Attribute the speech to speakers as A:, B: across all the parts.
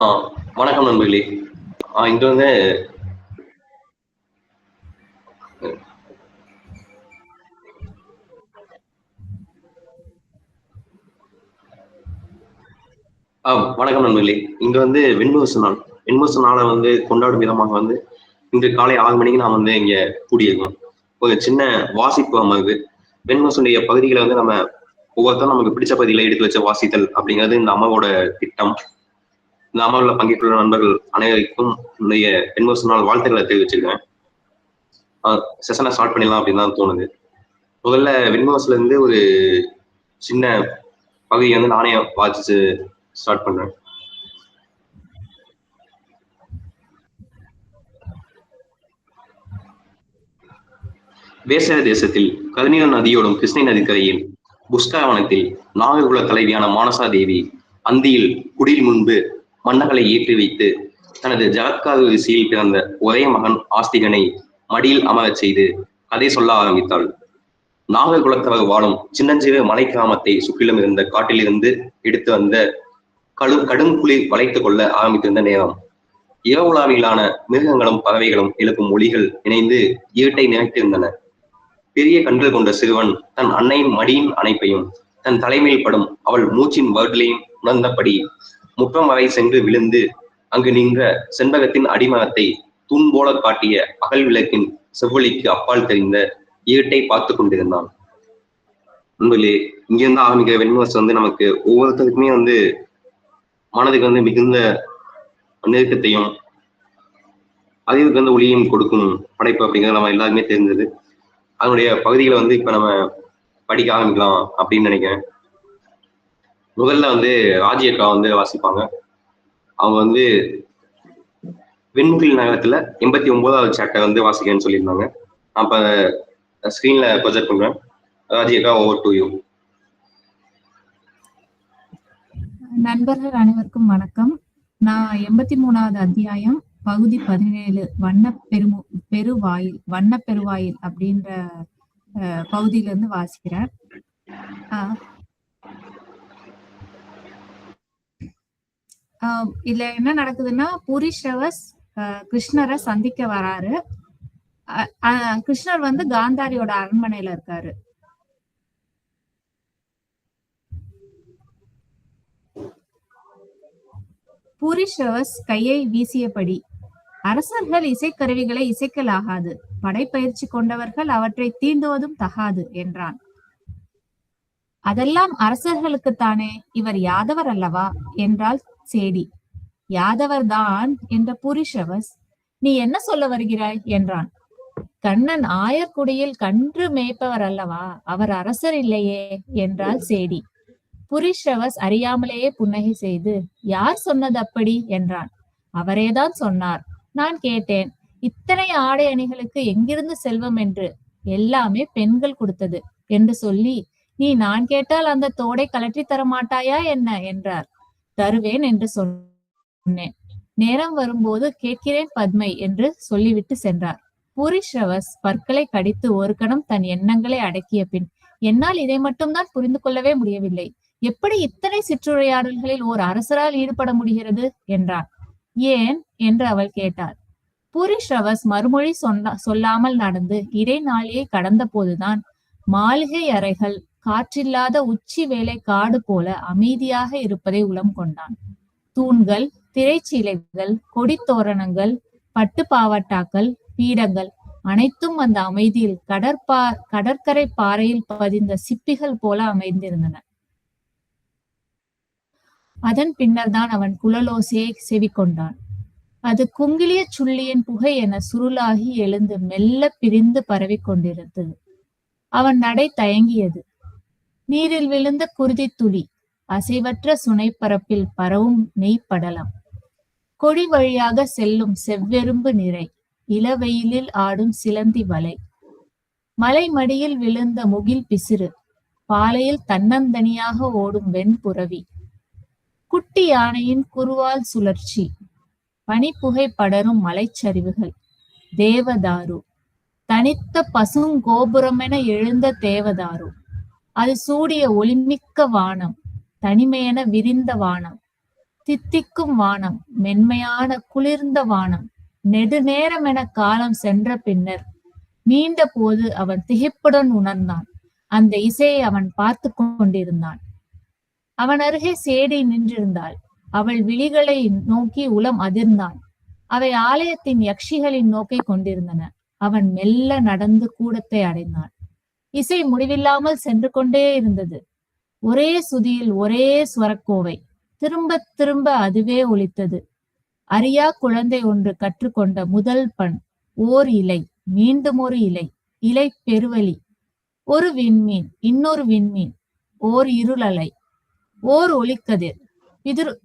A: ஆ வணக்கம் நண்பர்களே. இன்று வந்து வணக்கம் நண்பர்களே. இன்று வந்து வெண்முரசு நாள். வெண்முரசு நாள வந்து கொண்டாடும் விதமாக வந்து, இன்று காலை 6 மணிக்கு நாம் வந்து இங்க கூடியிருக்கோம். ஒரு சின்ன வாசிப்பு அமர்வு. வெண்முரசுனுடைய பகுதிகள வந்து நம்ம ஒவ்வொருத்தரும் நமக்கு பிடிச்ச பகுதிகள எடுத்து வச்சு வாசித்தல் அப்படிங்கிறது இந்த அமர்வோட திட்டம். இந்த அமர்வுல பங்கேற்றுள்ள நண்பர்கள் அனைவருக்கும் என்னுடைய வெண்முரசு நாள் வாழ்த்துக்கள தெரிவிச்சுக்கிறேன். அ செஷன ஸ்டார்ட் பண்ணிடலாம் அப்படின்னு தான் தோணுது. முதல்ல வெண்முரசுலேருந்து ஒரு சின்ன பகுதிய வந்து நானே வாசிச்சு ஸ்டார்ட் பண்றேன். வேசர தேசத்தில் கருநீல நதியோடும் கிருஷ்ணை நதிக்கரையில் புஷ்கரவனத்தில் நாககுல தலைவியான மானசா தேவி அந்தியில் குடில் முன்பு மன்னகளை ஏற்றி வைத்து தனது ஜகத்காரு ரிஷியில் பிறந்த ஒரே மகன் ஆஸ்திகனை மடியில் அமரச் செய்து கதை சொல்ல ஆரம்பித்தாள். நாககுலத்தவர் வாழும் சின்னஞ்சிறு மலை கிராமத்தை சுற்றிலும் இருந்த காட்டிலிருந்து எடுத்து வந்த கடும் குளிர் வளைத்துக் கொள்ள ஆரம்பித்திருந்த நேரம் இரவுலாவிலான மிருகங்களும் பறவைகளும் எழுப்பும் ஒளிகள் இணைந்து இருட்டை நிறைத்திருந்தன. பெரிய கண்கள் கொண்ட சிறுவன் தன் அன்னையின் மடியின் அணைப்பையும் தன் தலைமையில் படும் அவள் மூச்சின் வருடலையும் உணர்ந்தபடி முற்றம் வரை சென்று விழுந்து அங்கு நின்ற செண்பகத்தின் அடிமரத்தை தூண் போல காட்டிய அகல் விளக்கின் செவ்வொளிக்கு அப்பால் தெரிந்த இருட்டை பார்த்து கொண்டிருந்தான். நண்பர்களே, இங்கிருந்து ஆரம்பிக்கிற வெண்முரசு வந்து நமக்கு ஒவ்வொருத்தருக்குமே வந்து மனதுக்கு வந்து மிகுந்த நெருக்கத்தையும் அறிவுக்கு வந்து ஒளியும் கொடுக்கும் படைப்பு அப்படிங்கிறது நம்ம எல்லாருமே தெரிஞ்சது. அதனுடைய பகுதிகளை வந்து இப்ப நம்ம படிக்க ஆரம்பிக்கலாம் அப்படின்னு நினைக்கிறேன். முதல்ல வந்து ராஜி அக்கா வந்து வாசிப்பாங்க. அவங்க வந்து வெண்முகில் நகரத்துல 89வது சாப்டர் வந்து வாசிக்கன்னு சொல்லியிருந்தாங்க. அப்ப ஸ்கிரீன்ல ப்ரொஜெக்ட் பண்றேன். ராஜி அக்கா, ஓவர் டு யூ.
B: நண்பர்கள் அனைவருக்கும் வணக்கம். நான் 83வது அத்தியாயம் பகுதி 17 வண்ண பெருவாயில் அப்படின்ற பகுதியில இருந்து வாசிக்கிறேன். இதுல என்ன நடக்குதுன்னா, புரிஷ்ரவஸ் கிருஷ்ணரை சந்திக்க வராரு. கிருஷ்ணர் வந்து காந்தாரியோட அரண்மனையில இருக்காரு. புரிஷ்ரவஸ் கையை வீசியபடி, அரசர்கள் இசைக்கருவிகளை இசைக்கலாகாது, படைப்பயிற்சி கொண்டவர்கள் அவற்றை தீண்டுவதும் தகாது என்றான். அதெல்லாம் அரசர்களுக்குத்தானே, இவர் யாதவர் அல்லவா என்றாள் சேடி. யாதவர் தான் என்ற புரிஷ்ரவஸ், நீ என்ன சொல்ல வருகிறாய் என்றான். கண்ணன் ஆயர்குடியில் கன்று மேய்ப்பவர் அல்லவா, அவர் அரசர் இல்லையே என்றாள் சேடி. புரிஷ்ரவஸ் அறியாமலேயே புன்னகை செய்து, யார் சொன்னது அப்படி என்றான். அவரேதான் சொன்னார், நான் கேட்டேன். இத்தனை ஆடை அணிகளுக்கு எங்கிருந்து செல்வம் என்று? எல்லாமே பெண்கள் கொடுத்தது என்று சொல்லி, நீ நான் கேட்டால் அந்த தோடை கலற்றி தர மாட்டாயா என்ன என்றார். தருவேன் என்று சொன்னேன். நேரம் வரும்போது கேட்கிறேன் பத்மை என்று சொல்லிவிட்டு சென்றார். புரிஷ்ரவஸ் பற்களை கடித்து ஒரு கணம் தன் எண்ணங்களை அடக்கிய பின், என்னால் இதை மட்டும்தான் புரிந்து கொள்ளவே முடியவில்லை. எப்படி இத்தனை சிற்றுரையாடல்களில் ஓர் அரசரால் ஈடுபட முடிகிறது என்றான். ஏன் என்று அவள் கேட்டாள். புரிஷ்ரவஸ் மறுமொழி சொல்லாமல் நடந்து இடைநாளியை கடந்த போதுதான் மாளிகை அறைகள் காற்றில்லாத உச்சி வேலை காடு போல அமைதியாக இருப்பதை உளம் கொண்டான். தூண்கள், திரைச்சீலைகள், கொடித்தோரணங்கள், பட்டு பாவட்டாக்கள், பீடங்கள் அனைத்தும் அந்த அமைதியில் கடற்கரை பாறையில் பதிந்த சிப்பிகள் போல அமைந்திருந்தன. அதன் பின்னர் தான் அவன் குழலோசையை செவிக்கொண்டான். அது குங்கிலிய சுள்ளியின் புகை என சுருளாகி எழுந்து மெல்ல பிரிந்து பரவி கொண்டிருந்தது. அவன் நடை தயங்கியது. நீரில் விழுந்த குருதி துளி, அசைவற்ற சுனைப்பரப்பில் பரவும் நெய்ப்படலம், கொடி வழியாக செல்லும் செவ்வெரும்பு நிறை, இளவெயிலில் ஆடும் சிலந்தி வலை, மலை மடியில் விழுந்த முகில் பிசிறு, பாலையில் தன்னந்தனியாக ஓடும் வெண்புறவி, குட்டி யானையின் குருவால் சுழற்சி, பனிப்புகை படரும் மலைச்சரிவுகள், தேவதாரு, தனித்த பசுங்கோபுரமென எழுந்த தேவதாரு, அது சூடிய ஒளிமிக்க வானம், தனிமையென விரிந்த வானம், தித்திக்கும் வானம், மென்மையான குளிர்ந்த வானம். நெடுநேரம் என காலம் சென்ற பின்னர் மீண்ட போது அவன் திகைப்புடன் உணர்ந்தான். அந்த இசையை அவன் பார்த்து கொண்டிருந்தான். அவன் அருகே சேடி நின்றிருந்தாள். அவள் விழிகளை நோக்கி உளம் அதிர்ந்தான். அவை ஆலயத்தின் யக்ஷிகளின் நோக்கை கொண்டிருந்தன. அவன் மெல்ல நடந்து கூடத்தை அடைந்தான். இசை முடிவில்லாமல் சென்று கொண்டே இருந்தது. ஒரே சுதியில் ஒரே ஸ்வரக்கோவை. திரும்ப திரும்ப அதுவே ஒலித்தது. அறியா குழந்தை ஒன்று கற்றுக்கொண்ட முதல் பண். ஓர் இலை, மீண்டும் ஒரு இலை, இலை பெருவழி, ஒரு விண்மீன், இன்னொரு விண்மீன், ஓர் இருளலை, ஓர் ஒளிக்கதிர்,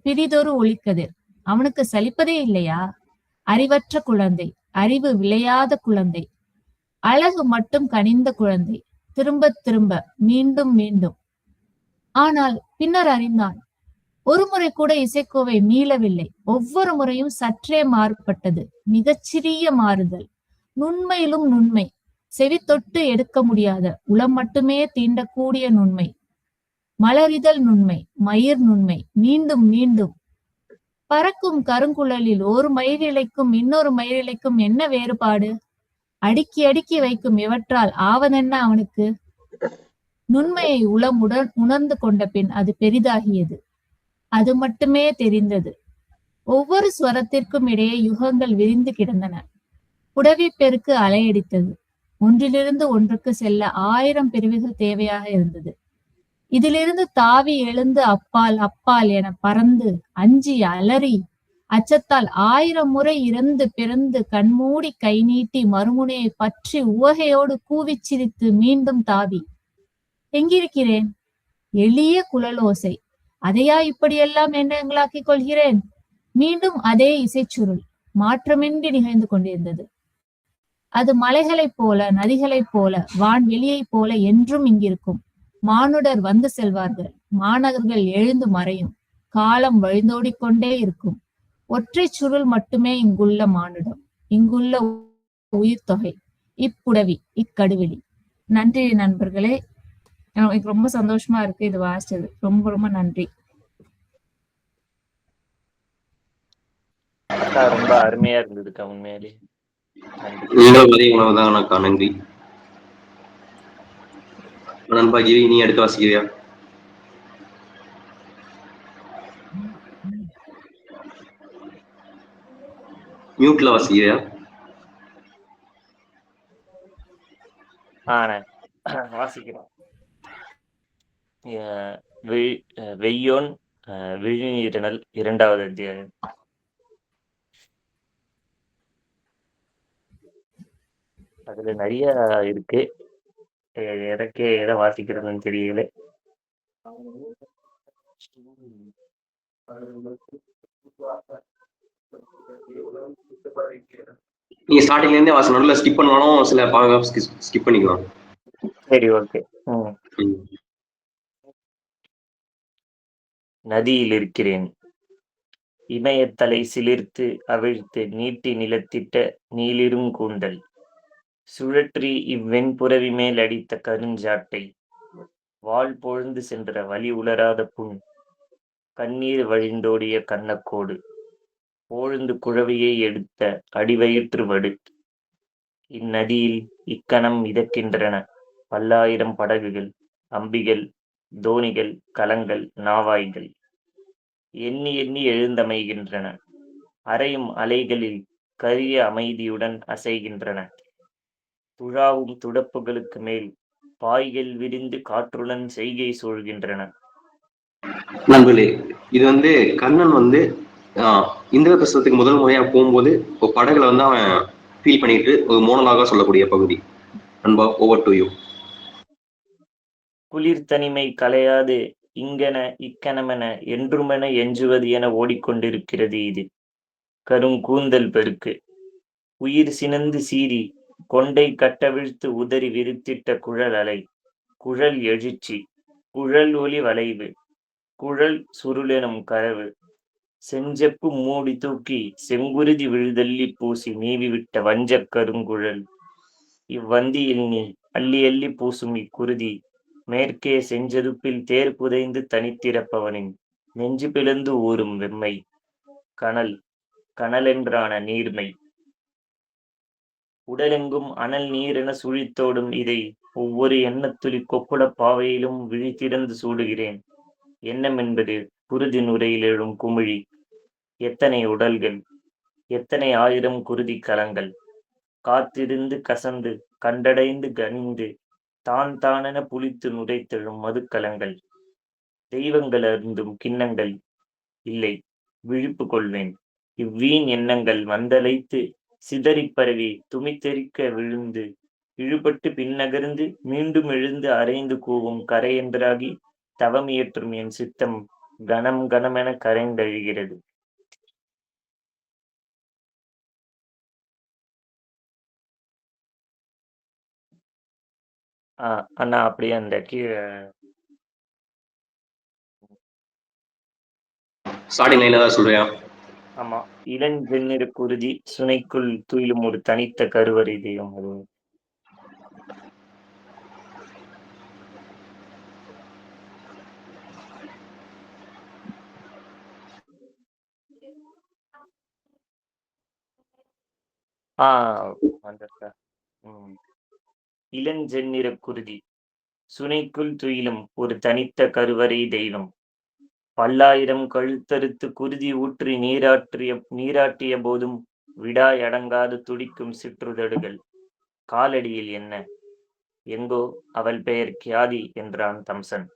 B: பிரிதொரு ஒளிக்கதிர். அவனுக்கு சலிப்பதே இல்லையா? அறிவற்ற குழந்தை, அறிவு விளையாத குழந்தை, அழகு மட்டும் கனிந்த குழந்தை. திரும்ப திரும்ப, மீண்டும் மீண்டும். ஆனால் பின்னர் அறிந்தான். ஒரு முறை கூட இசைக்கோவை மீளவில்லை. ஒவ்வொரு முறையும் சற்றே மாறுபட்டது. மிகச்சிறிய மாறுதல். நுண்மையிலும் நுண்மை. செவி தொட்டு எடுக்க முடியாத, உளம் மட்டுமே தீண்டக்கூடிய நுண்மை. மலரிதழ் நுண்மை, மயிர் நுண்மை, மீண்டும் மீண்டும். பறக்கும் கருங்குழலில் ஒரு மயிரிழைக்கும் இன்னொரு மயிரிழைக்கும் என்ன வேறுபாடு? அடுக்கி அடுக்கி வைக்கும் இவற்றால் ஆவதென்ன அவனுக்கு? நுண்மையை உளமுடன் உணர்ந்து கொண்ட பின் அது பெரிதாகியது. அது மட்டுமே தெரிந்தது. ஒவ்வொரு ஸ்வரத்திற்கும் இடையே யுகங்கள் விரிந்து கிடந்தன. புடவி பெருக்கு அலையடித்தது. ஒன்றிலிருந்து ஒன்றுக்கு செல்ல 1000 பிரிவுகள் தேவையாக இருந்தது. இதிலிருந்து தாவி எழுந்து அப்பால் அப்பால் என பறந்து அஞ்சி அலறி அச்சத்தால் 1000 முறை இறந்து பிறந்து கண்மூடி கை நீட்டி மறுமுனையை பற்றி உவகையோடு கூவிச் சிரித்து மீண்டும் தாவி. எங்கிருக்கிறேன்? எளிய குழலோசை. அதையா இப்படியெல்லாம் எண்ணங்களாக்கிக் கொள்கிறேன்? மீண்டும் அதே இசைச்சுருள் மாற்றமின்றி நிகழ்ந்து கொண்டிருந்தது. அது மலைகளைப் போல, நதிகளைப் போல, வான்வெளியைப் போல என்றும் இங்கிருக்கும். மானுடர் வந்து செல்வார்கள். மாநகர்கள் எழுந்து மறையும். காலம் வழிந்தோடிக்கொண்டே இருக்கும். ஒற்றை சுருள் மட்டுமே இங்குள்ள மானுடம், இங்குள்ள உயிர் தொகை, இப்புடவி, இக்கடுவெளி. நன்றி நண்பர்களே. எனக்கு ரொம்ப சந்தோஷமா இருக்கு இது வாசிச்சது. ரொம்ப ரொம்ப நன்றி.
C: அக்கா ரொம்ப அருமையா இருந்ததுக்கா, உண்மையிலே நன்றி.
A: நீங்களும் அதே உணவுதானக்கா, நன்றி. நண்பா கிரி, நீ அடுத்து வாசிக்கிறியா? மியூட்ல வாசிக்கிறியா?
C: வாசிக்கிறோம். வெய்யோன் விழிநீரினல் 2வது அத்தியாயம். அதுல நிறைய இருக்கு. எனக்கே எதை வாசிக்கிறதுன்னு தெரியல.
A: நீங்க ஸ்டார்டிங்ல இருந்தே வாசி, நடுவில் ஸ்கிப் பண்ணாலும் சில பாராகிராஃப் ஸ்கிப் பண்ணிக்கலாம்.
C: சரி, ஓகே. நதியில் இருக்கிறேன். இமயத்தலை சிலிர்த்து அவிழ்த்து நீட்டி நிலத்திட்ட நீளிரும் கூந்தல் சுழற்றி இவ்வெண்புறவி மேல் அடித்த கருஞ்சாட்டை வாள் பொழுந்து சென்ற வழி உலராத புண் கண்ணீர் வழிந்தோடிய கண்ணக்கோடு போழ்ந்து குழவியை எடுத்த அடிவயிற்று வடு. இந்நதியில் இக்கணம் மிதக்கின்றன 1000 படகுகள், அம்பிகள், தோணிகள், கலங்கள், நாவாய்கள். எண்ணி எண்ணி எழுந்தமைகின்றன. அரையும் அலைகளில் கரிய அமைதியுடன் அசைகின்றன. துழாவும் துடப்புகளுக்கு மேல் பாய்கள் விரிந்து காற்றுடன் செய்கை சூழ்கின்றன.
A: நண்பர்களே, இது கர்ணன் இந்திரபிரஸ்தத்துக்கு முதல் முறையா போகும்போது ஒரு படகுல அவன் ஃபீல் பண்ணிட்டு ஒரு மோனலாக சொல்லக்கூடிய பகுதி. நண்பா, ஓவர் டு யூ.
C: குளிர் தனிமை கலையாது இங்கென இக்கணமென என்றுமென எஞ்சுவது என ஓடிக்கொண்டிருக்கிறது இது கருங்கூந்தல் பெருக்கு. உயிர் சினந்து சீறி கொண்டை கட்டவிழ்த்து உதறி விரித்திட்ட குழல் அலை, குழல் எழுச்சி, குழல் ஒலி வளைவு, குழல் சுருளெனும் கரவு, செஞ்செப்பு மூடி தூக்கி செங்குருதி விழுதள்ளி பூசி நீவிவிட்ட வஞ்சக் கருங்குழல். இவ்வந்தியில் நீ அள்ளி அள்ளி பூசும் இக்குருதி மேற்கே செஞ்செதுப்பில் தேர் புதைந்து தனித்திறப்பவனின் நெஞ்சு பிளந்து ஊறும் வெம்மை, கனல் கனலென்றான நீர்மை, உடலெங்கும் அனல் நீரென சுழித்தோடும் இதை ஒவ்வொரு எண்ணத்துளி கொப்புளப் பாவையிலும் விழித்திறந்து சூடுகிறேன். எண்ணம் என்பது குருதி நுரையில் எழும் குமிழி. எத்தனை உடல்கள், எத்தனை ஆயிரம் குருதி கலங்கள், காத்திருந்து கசந்து கண்டடைந்து கனிந்து தான் தானென புளித்து நுரைத்தெழும் மதுக்கலங்கள். தெய்வங்கள் அருந்தும் கிண்ணங்கள் இல்லை, விழிப்பு கொள்வேன். இவ்வீண் எண்ணங்கள் வந்தலைத்து சிதறிப் பரவி துமித்தெரிக்க விழுந்து இழுபட்டு பின்னகர்ந்து மீண்டும் எழுந்து அரைந்து கூவும் கரையென்றாகி தவமியற்றும் என் சித்தம் கணம் கணமென கரைந்தழுகிறது. அண்ணா அப்படியே அந்த கீழே
A: ஸ்டார்டிங் லைன் ஏதாவது சொல்றியா?
C: ஆமா, இளஞ்செந்நிற குருதி சுனைக்குள் துயிலும் ஒரு தனித்த கருவறை தெய்வம் அது. வந்திருக்கா. இளஞ்செந்நிற குருதி சுனைக்குள் துயிலும் ஒரு தனித்த கருவறை தெய்வம். பல்லாயிரம் கழுத்தறுத்து குருதி ஊற்றி நீராட்டிய போதும் விடாயடங்காது துடிக்கும் சிற்றுதடுகள். காலடியில் என்ன? எங்கோ அவள் பெயர் கியாதி என்றான் தம்சன்.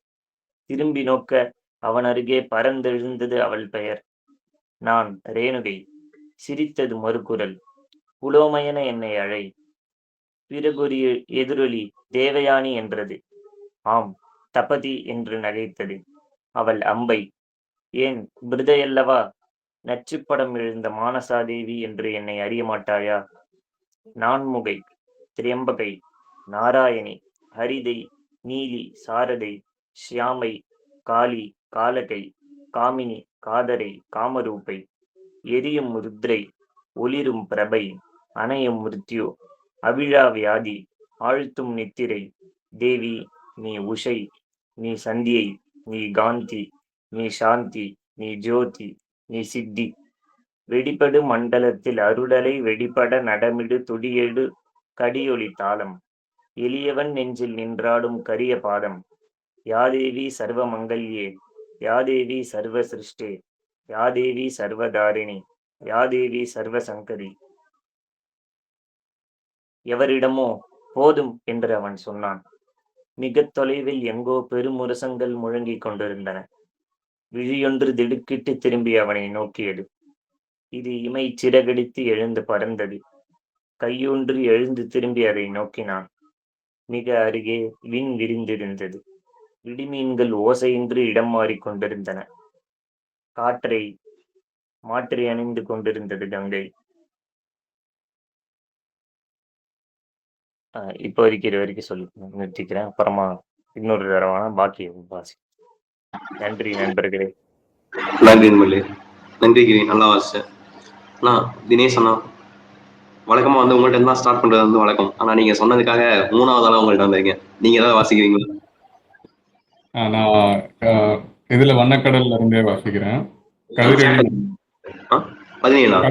C: திரும்பி நோக்க அவன் அருகே பறந்தெழுந்தது அவள் பெயர். நான் ரேணுகை. சிரித்தது மறுகுரல். புலோமையென என்னை அழை. பிறகொரு எதிரொலி தேவயானி என்றது. ஆம், தபதி என்று நகைத்தது. அவள் அம்பை. ஏன் பிருதையல்லவா? நச்சுப்படம் எழுந்த மானசாதேவி என்று என்னை அறிய மாட்டாயா? நான்முகை, திரியம்பகை, நாராயணி, ஹரிதை, நீலி, சாரதை, ஷியாமை, காளி, காலகை, காமினி, காதரை, காமரூபை, எரியும் ருத்ரை, ஒளிரும் பிரபை, அணையும் மிருத்யு, அவிழா வியாதி, ஆழ்த்தும் நித்திரை. தேவி, நீ உஷை, நீ சந்தியை, நீ காந்தி, நீ சாந்தி, நீ ஜோதி, நீ சித்தி. வெடிபடு மண்டலத்தில் அருளலை வெடிபட நடமிடு துடியெடு கடியொலி தாளம். எளியவன் நெஞ்சில் நின்றாடும் கரிய பாதம். யாதேவி சர்வ மங்கல்யே, யாதேவி சர்வ சிருஷ்டே, யாதேவி சர்வதாரிணி, யாதேவி சர்வ சங்கரி. எவரிடமோ போதும் என்று அவன் சொன்னான். மிக தொலைவில் எங்கோ பெருமுரசங்கள் முழங்கிக் கொண்டிருந்தன. விழியொன்று திடுக்கிட்டு திரும்பி அவனை நோக்கியது. இது இமை சிறகடித்து எழுந்து பறந்தது. கையொன்று எழுந்து திரும்பி அதை நோக்கினான். மிக அருகே விண் விரிந்திருந்தது. இடிமீன்கள் ஓசையின்றி இடம் மாறிக்கொண்டிருந்தன. காற்றை மாற்றி அணிந்து கொண்டிருந்தது கங்கை. இப்போதைக்கு இது வரைக்கும் சொல்லி நிறுத்திக்கிறேன். அப்புறமா இன்னொரு தடவை பாக்கி வாசி. நன்றி நண்பர்களே.
A: நன்றி நண்பர்களே. நன்றி கிரி, நல்லா வாசிச்ச. அண்ணா தினேஷ் அண்ணா, வழக்கமா வந்து உங்கள்ட்ட இருந்தா ஸ்டார்ட் பண்றது வந்து வழக்கம். ஆனா நீங்க சொன்னதுக்காக 3வது ஆளா உங்கள்ட்ட வந்திருக்கீங்க. நீங்க ஏதாவது வாசிக்கிறீங்களா?
D: நான் இதுல வண்ணக்கடல்ல இருந்தே வாசிக்கிறேன். கதிரேழு
A: 17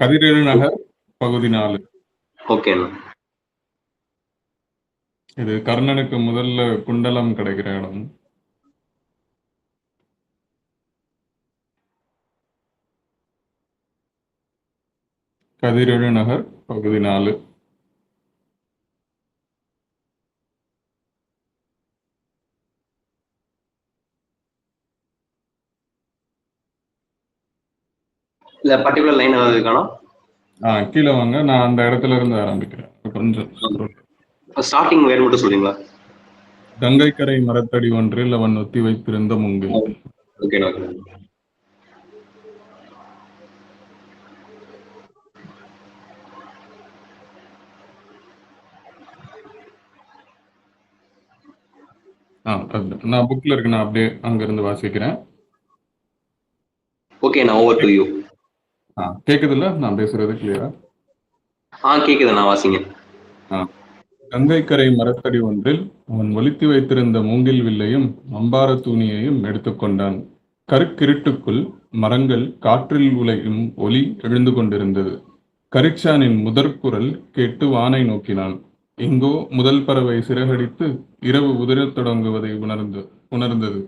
D: கதிரேழு நகர் பகுதி 4.
A: ஓகே அண்ணா.
D: இது கர்ணனுக்கு முதல்ல குண்டலம் கிடைக்கிற இடம். கதிரேழு நகர் பகுதி 4.
A: இல்ல பர்டிகுலர் லைன் ஏதாவது இருக்கானா?
D: கீழே வாங்க, நான் அந்த இடத்துல இருந்து ஆரம்பிக்கிறேன். கொஞ்சம்
A: ஸ்டார்டிங் வேறு மட்டும் சொல்றீங்களா?
D: கங்கைக்கரை மரத்தடி ஒன்றில் அவன் ஒத்தி வைத்திருந்த மூங்கில்.
A: ஓகே.
D: நான் புக்ல இருக்கு, நான் அப்படியே அங்க இருந்து வாசிக்கிறேன்.
A: ஓகே, நான் ஓவர் டு யூ.
D: கேக்குதுல்ல நான் பேசுறது கிளியரா?
A: கேக்குது, நான் வாசிங்க.
D: கங்கைக்கரை மரத்தடி ஒன்றில் அவன் ஒளித்து வைத்திருந்த மூங்கில் வில்லையும் அம்பார தூணியையும் எடுத்துக்கொண்டான். கருக்கிருட்டுக்குள் மரங்கள் காற்றில் உலையும் ஒலி எழுந்து கொண்டிருந்தது. கரிச்சானின் முதற் குரல் கேட்டு வானை நோக்கினான். எங்கோ முதல் பறவை சிறகடித்து இரவு உதிரத் தொடங்குவதை உணர்ந்தது.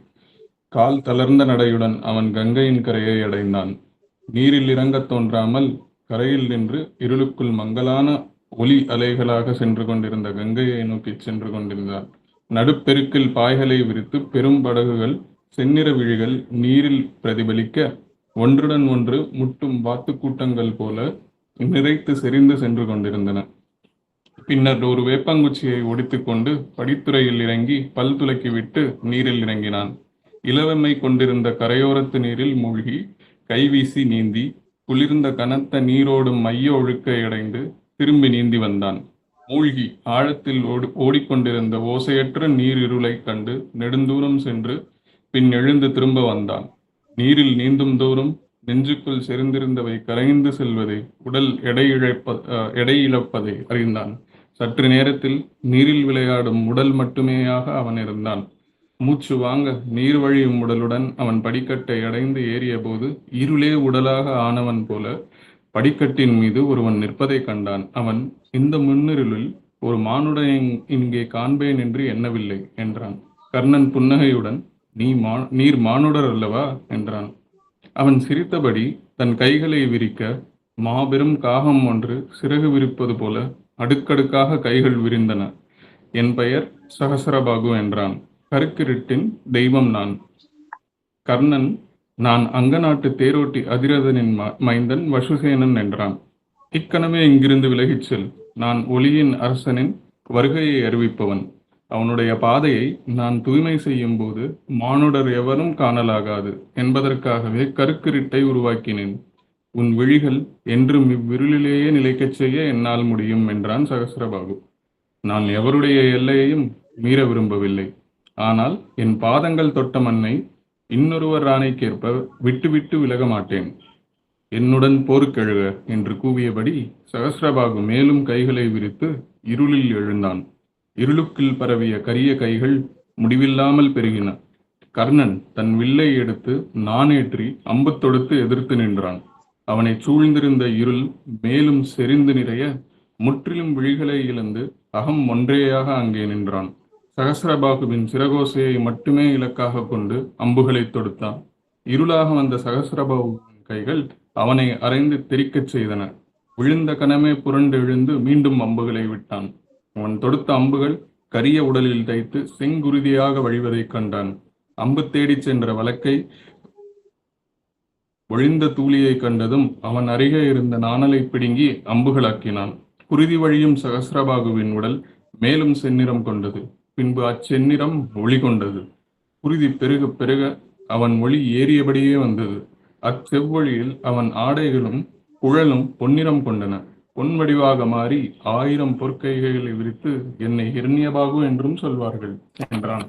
D: கால் தளர்ந்த நடையுடன் அவன் கங்கையின் கரையை அடைந்தான். நீரில் இறங்கத் தோன்றாமல் கரையில் நின்று இருளுக்குள் மங்கலான ஒலி அலைகளாக சென்று கொண்டிருந்த கங்கையை நோக்கி சென்று கொண்டிருந்தான். நடுப்பெருக்கில் பாய்களை விரித்து பெரும் படகுகள் செந்நிற விழிகள் நீரில் பிரதிபலிக்க ஒன்றுடன் ஒன்று முட்டும் வாத்துக்கூட்டங்கள் போல நிறைத்து செறிந்து சென்று கொண்டிருந்தன. பின்னர் ஒரு வேப்பங்குச்சியை ஒடித்துக்கொண்டு படித்துறையில் இறங்கி பல் துலக்கிவிட்டு நீரில் இறங்கினான். இளவெம்மை கொண்டிருந்த கரையோரத்து நீரில் மூழ்கி கைவீசி நீந்தி குளிர்ந்த கனத்த நீரோடும் மைய ஒழுக்கை அடைந்து திரும்பி நீந்தி வந்தான். மூழ்கி ஆழத்தில் ஓடிக்கொண்டிருந்த ஓசையற்ற நீர் இருளை கண்டு நெடுந்தூரம் சென்று பின் எழுந்து திரும்ப வந்தான். நீரில் நீந்தும் தோறும் நெஞ்சுக்குள் செறிந்திருந்தவை கரைந்து செல்வதை, உடல் எடை இழப்பதை அறிந்தான். சற்று நேரத்தில் நீரில் விளையாடும் உடல் மட்டுமேயாக அவன் இருந்தான். மூச்சு வாங்க நீர் வழியும் உடலுடன் அவன் படிக்கட்டை அடைந்து ஏறிய போது இருளே உடலாக ஆனவன் போல படிக்கட்டின் மீது ஒருவன் நிற்பதை கண்டான். அவன், இந்த முன்னிருளில் ஒரு மானுடன் இங்கே காண்பேன் என்று எண்ணவில்லை என்றான். கர்ணன் புன்னகையுடன், நீர் மானுடர் அல்லவா என்றான். அவன் சிரித்தபடி தன் கைகளை விரிக்க மாபெரும் காகம் ஒன்று சிறகு விரிப்பது போல அடுக்கடுக்காக கைகள் விரிந்தன. என் பெயர் சகசரபாகு என்றான். கருக்கிருட்டின் தெய்வம் நான். கர்ணன், நான் அங்க நாட்டு தேரோட்டி அதிரதனின் மைந்தன் வசுசேனன் என்றான். இக்கணமே இங்கிருந்து விலகிச் செல். நான் ஒளியின் அரசனின் வருகையை அறிவிப்பவன். அவனுடைய பாதையை நான் தூய்மை செய்யும் போது மானுடர் எவரும் காணலாகாது என்பதற்காகவே கருக்கிருட்டை உருவாக்கினேன். உன் விழிகள் என்றும் இவ்விருளிலேயே நிலைக்கச் செய்ய என்னால் முடியும் என்றான் சகசரபாகு. நான் எவருடைய எல்லையையும் மீற விரும்பவில்லை. ஆனால் என் பாதங்கள் தொட்ட மண்ணை இன்னொருவர் ஆணைக்கேற்ப விட்டு விலக மாட்டேன். என்னுடன் போருக்கெழுக என்று கூவியபடி சகசரபாகு மேலும் கைகளை விரித்து இருளில் எழுந்தான். இருளுக்குள் பரவிய கரிய கைகள் முடிவில்லாமல் பெருகின. கர்ணன் தன் வில்லை எடுத்து நாணேற்றி அம்பு தொடுத்து எதிர்த்து நின்றான். அவனை சூழ்ந்திருந்த இருள் மேலும் செறிந்து நிறைய முற்றிலும் விழிகளை இழந்து அகம் ஒன்றேயாக அங்கே நின்றான். சகசரபாகுவின் சிறகோசையை மட்டுமே இலக்காக கொண்டு அம்புகளை தொடுத்தான். இருளாக வந்த சகசரபாகுவின் கைகள் அவனை அரைந்து தெரிக்கச் செய்தன. விழுந்த கணமே புரண்டு எழுந்து மீண்டும் அம்புகளை விட்டான். அவன் தொடுத்த அம்புகள் கரிய உடலில் தைத்து செங்குருதியாக வழிவதைக் கண்டான். அம்பு தேடிச் சென்ற வழக்கை ஒழிந்த தூளியை கண்டதும் அவன் அருகே இருந்த நாணலை பிடுங்கி அம்புகளாக்கினான். குருதி வழியும் சகசரபாகுவின் உடல் மேலும் செந்நிறம் கொண்டது. பின்பு அச்செந்நிறம் ஒளி கொண்டது. குருதி பெருக பெருக அவன் ஒளி ஏறியபடியே வந்தது. அச்செவ்வொழியில் அவன் ஆடைகளும் குழலும் பொன்னிறம் கொண்டன. பொன் வடிவாக மாறி 1000 பொற்கைகளை விரித்து என்னை ஹிரண்யபாகு என்றும் சொல்வார்கள் என்றான்.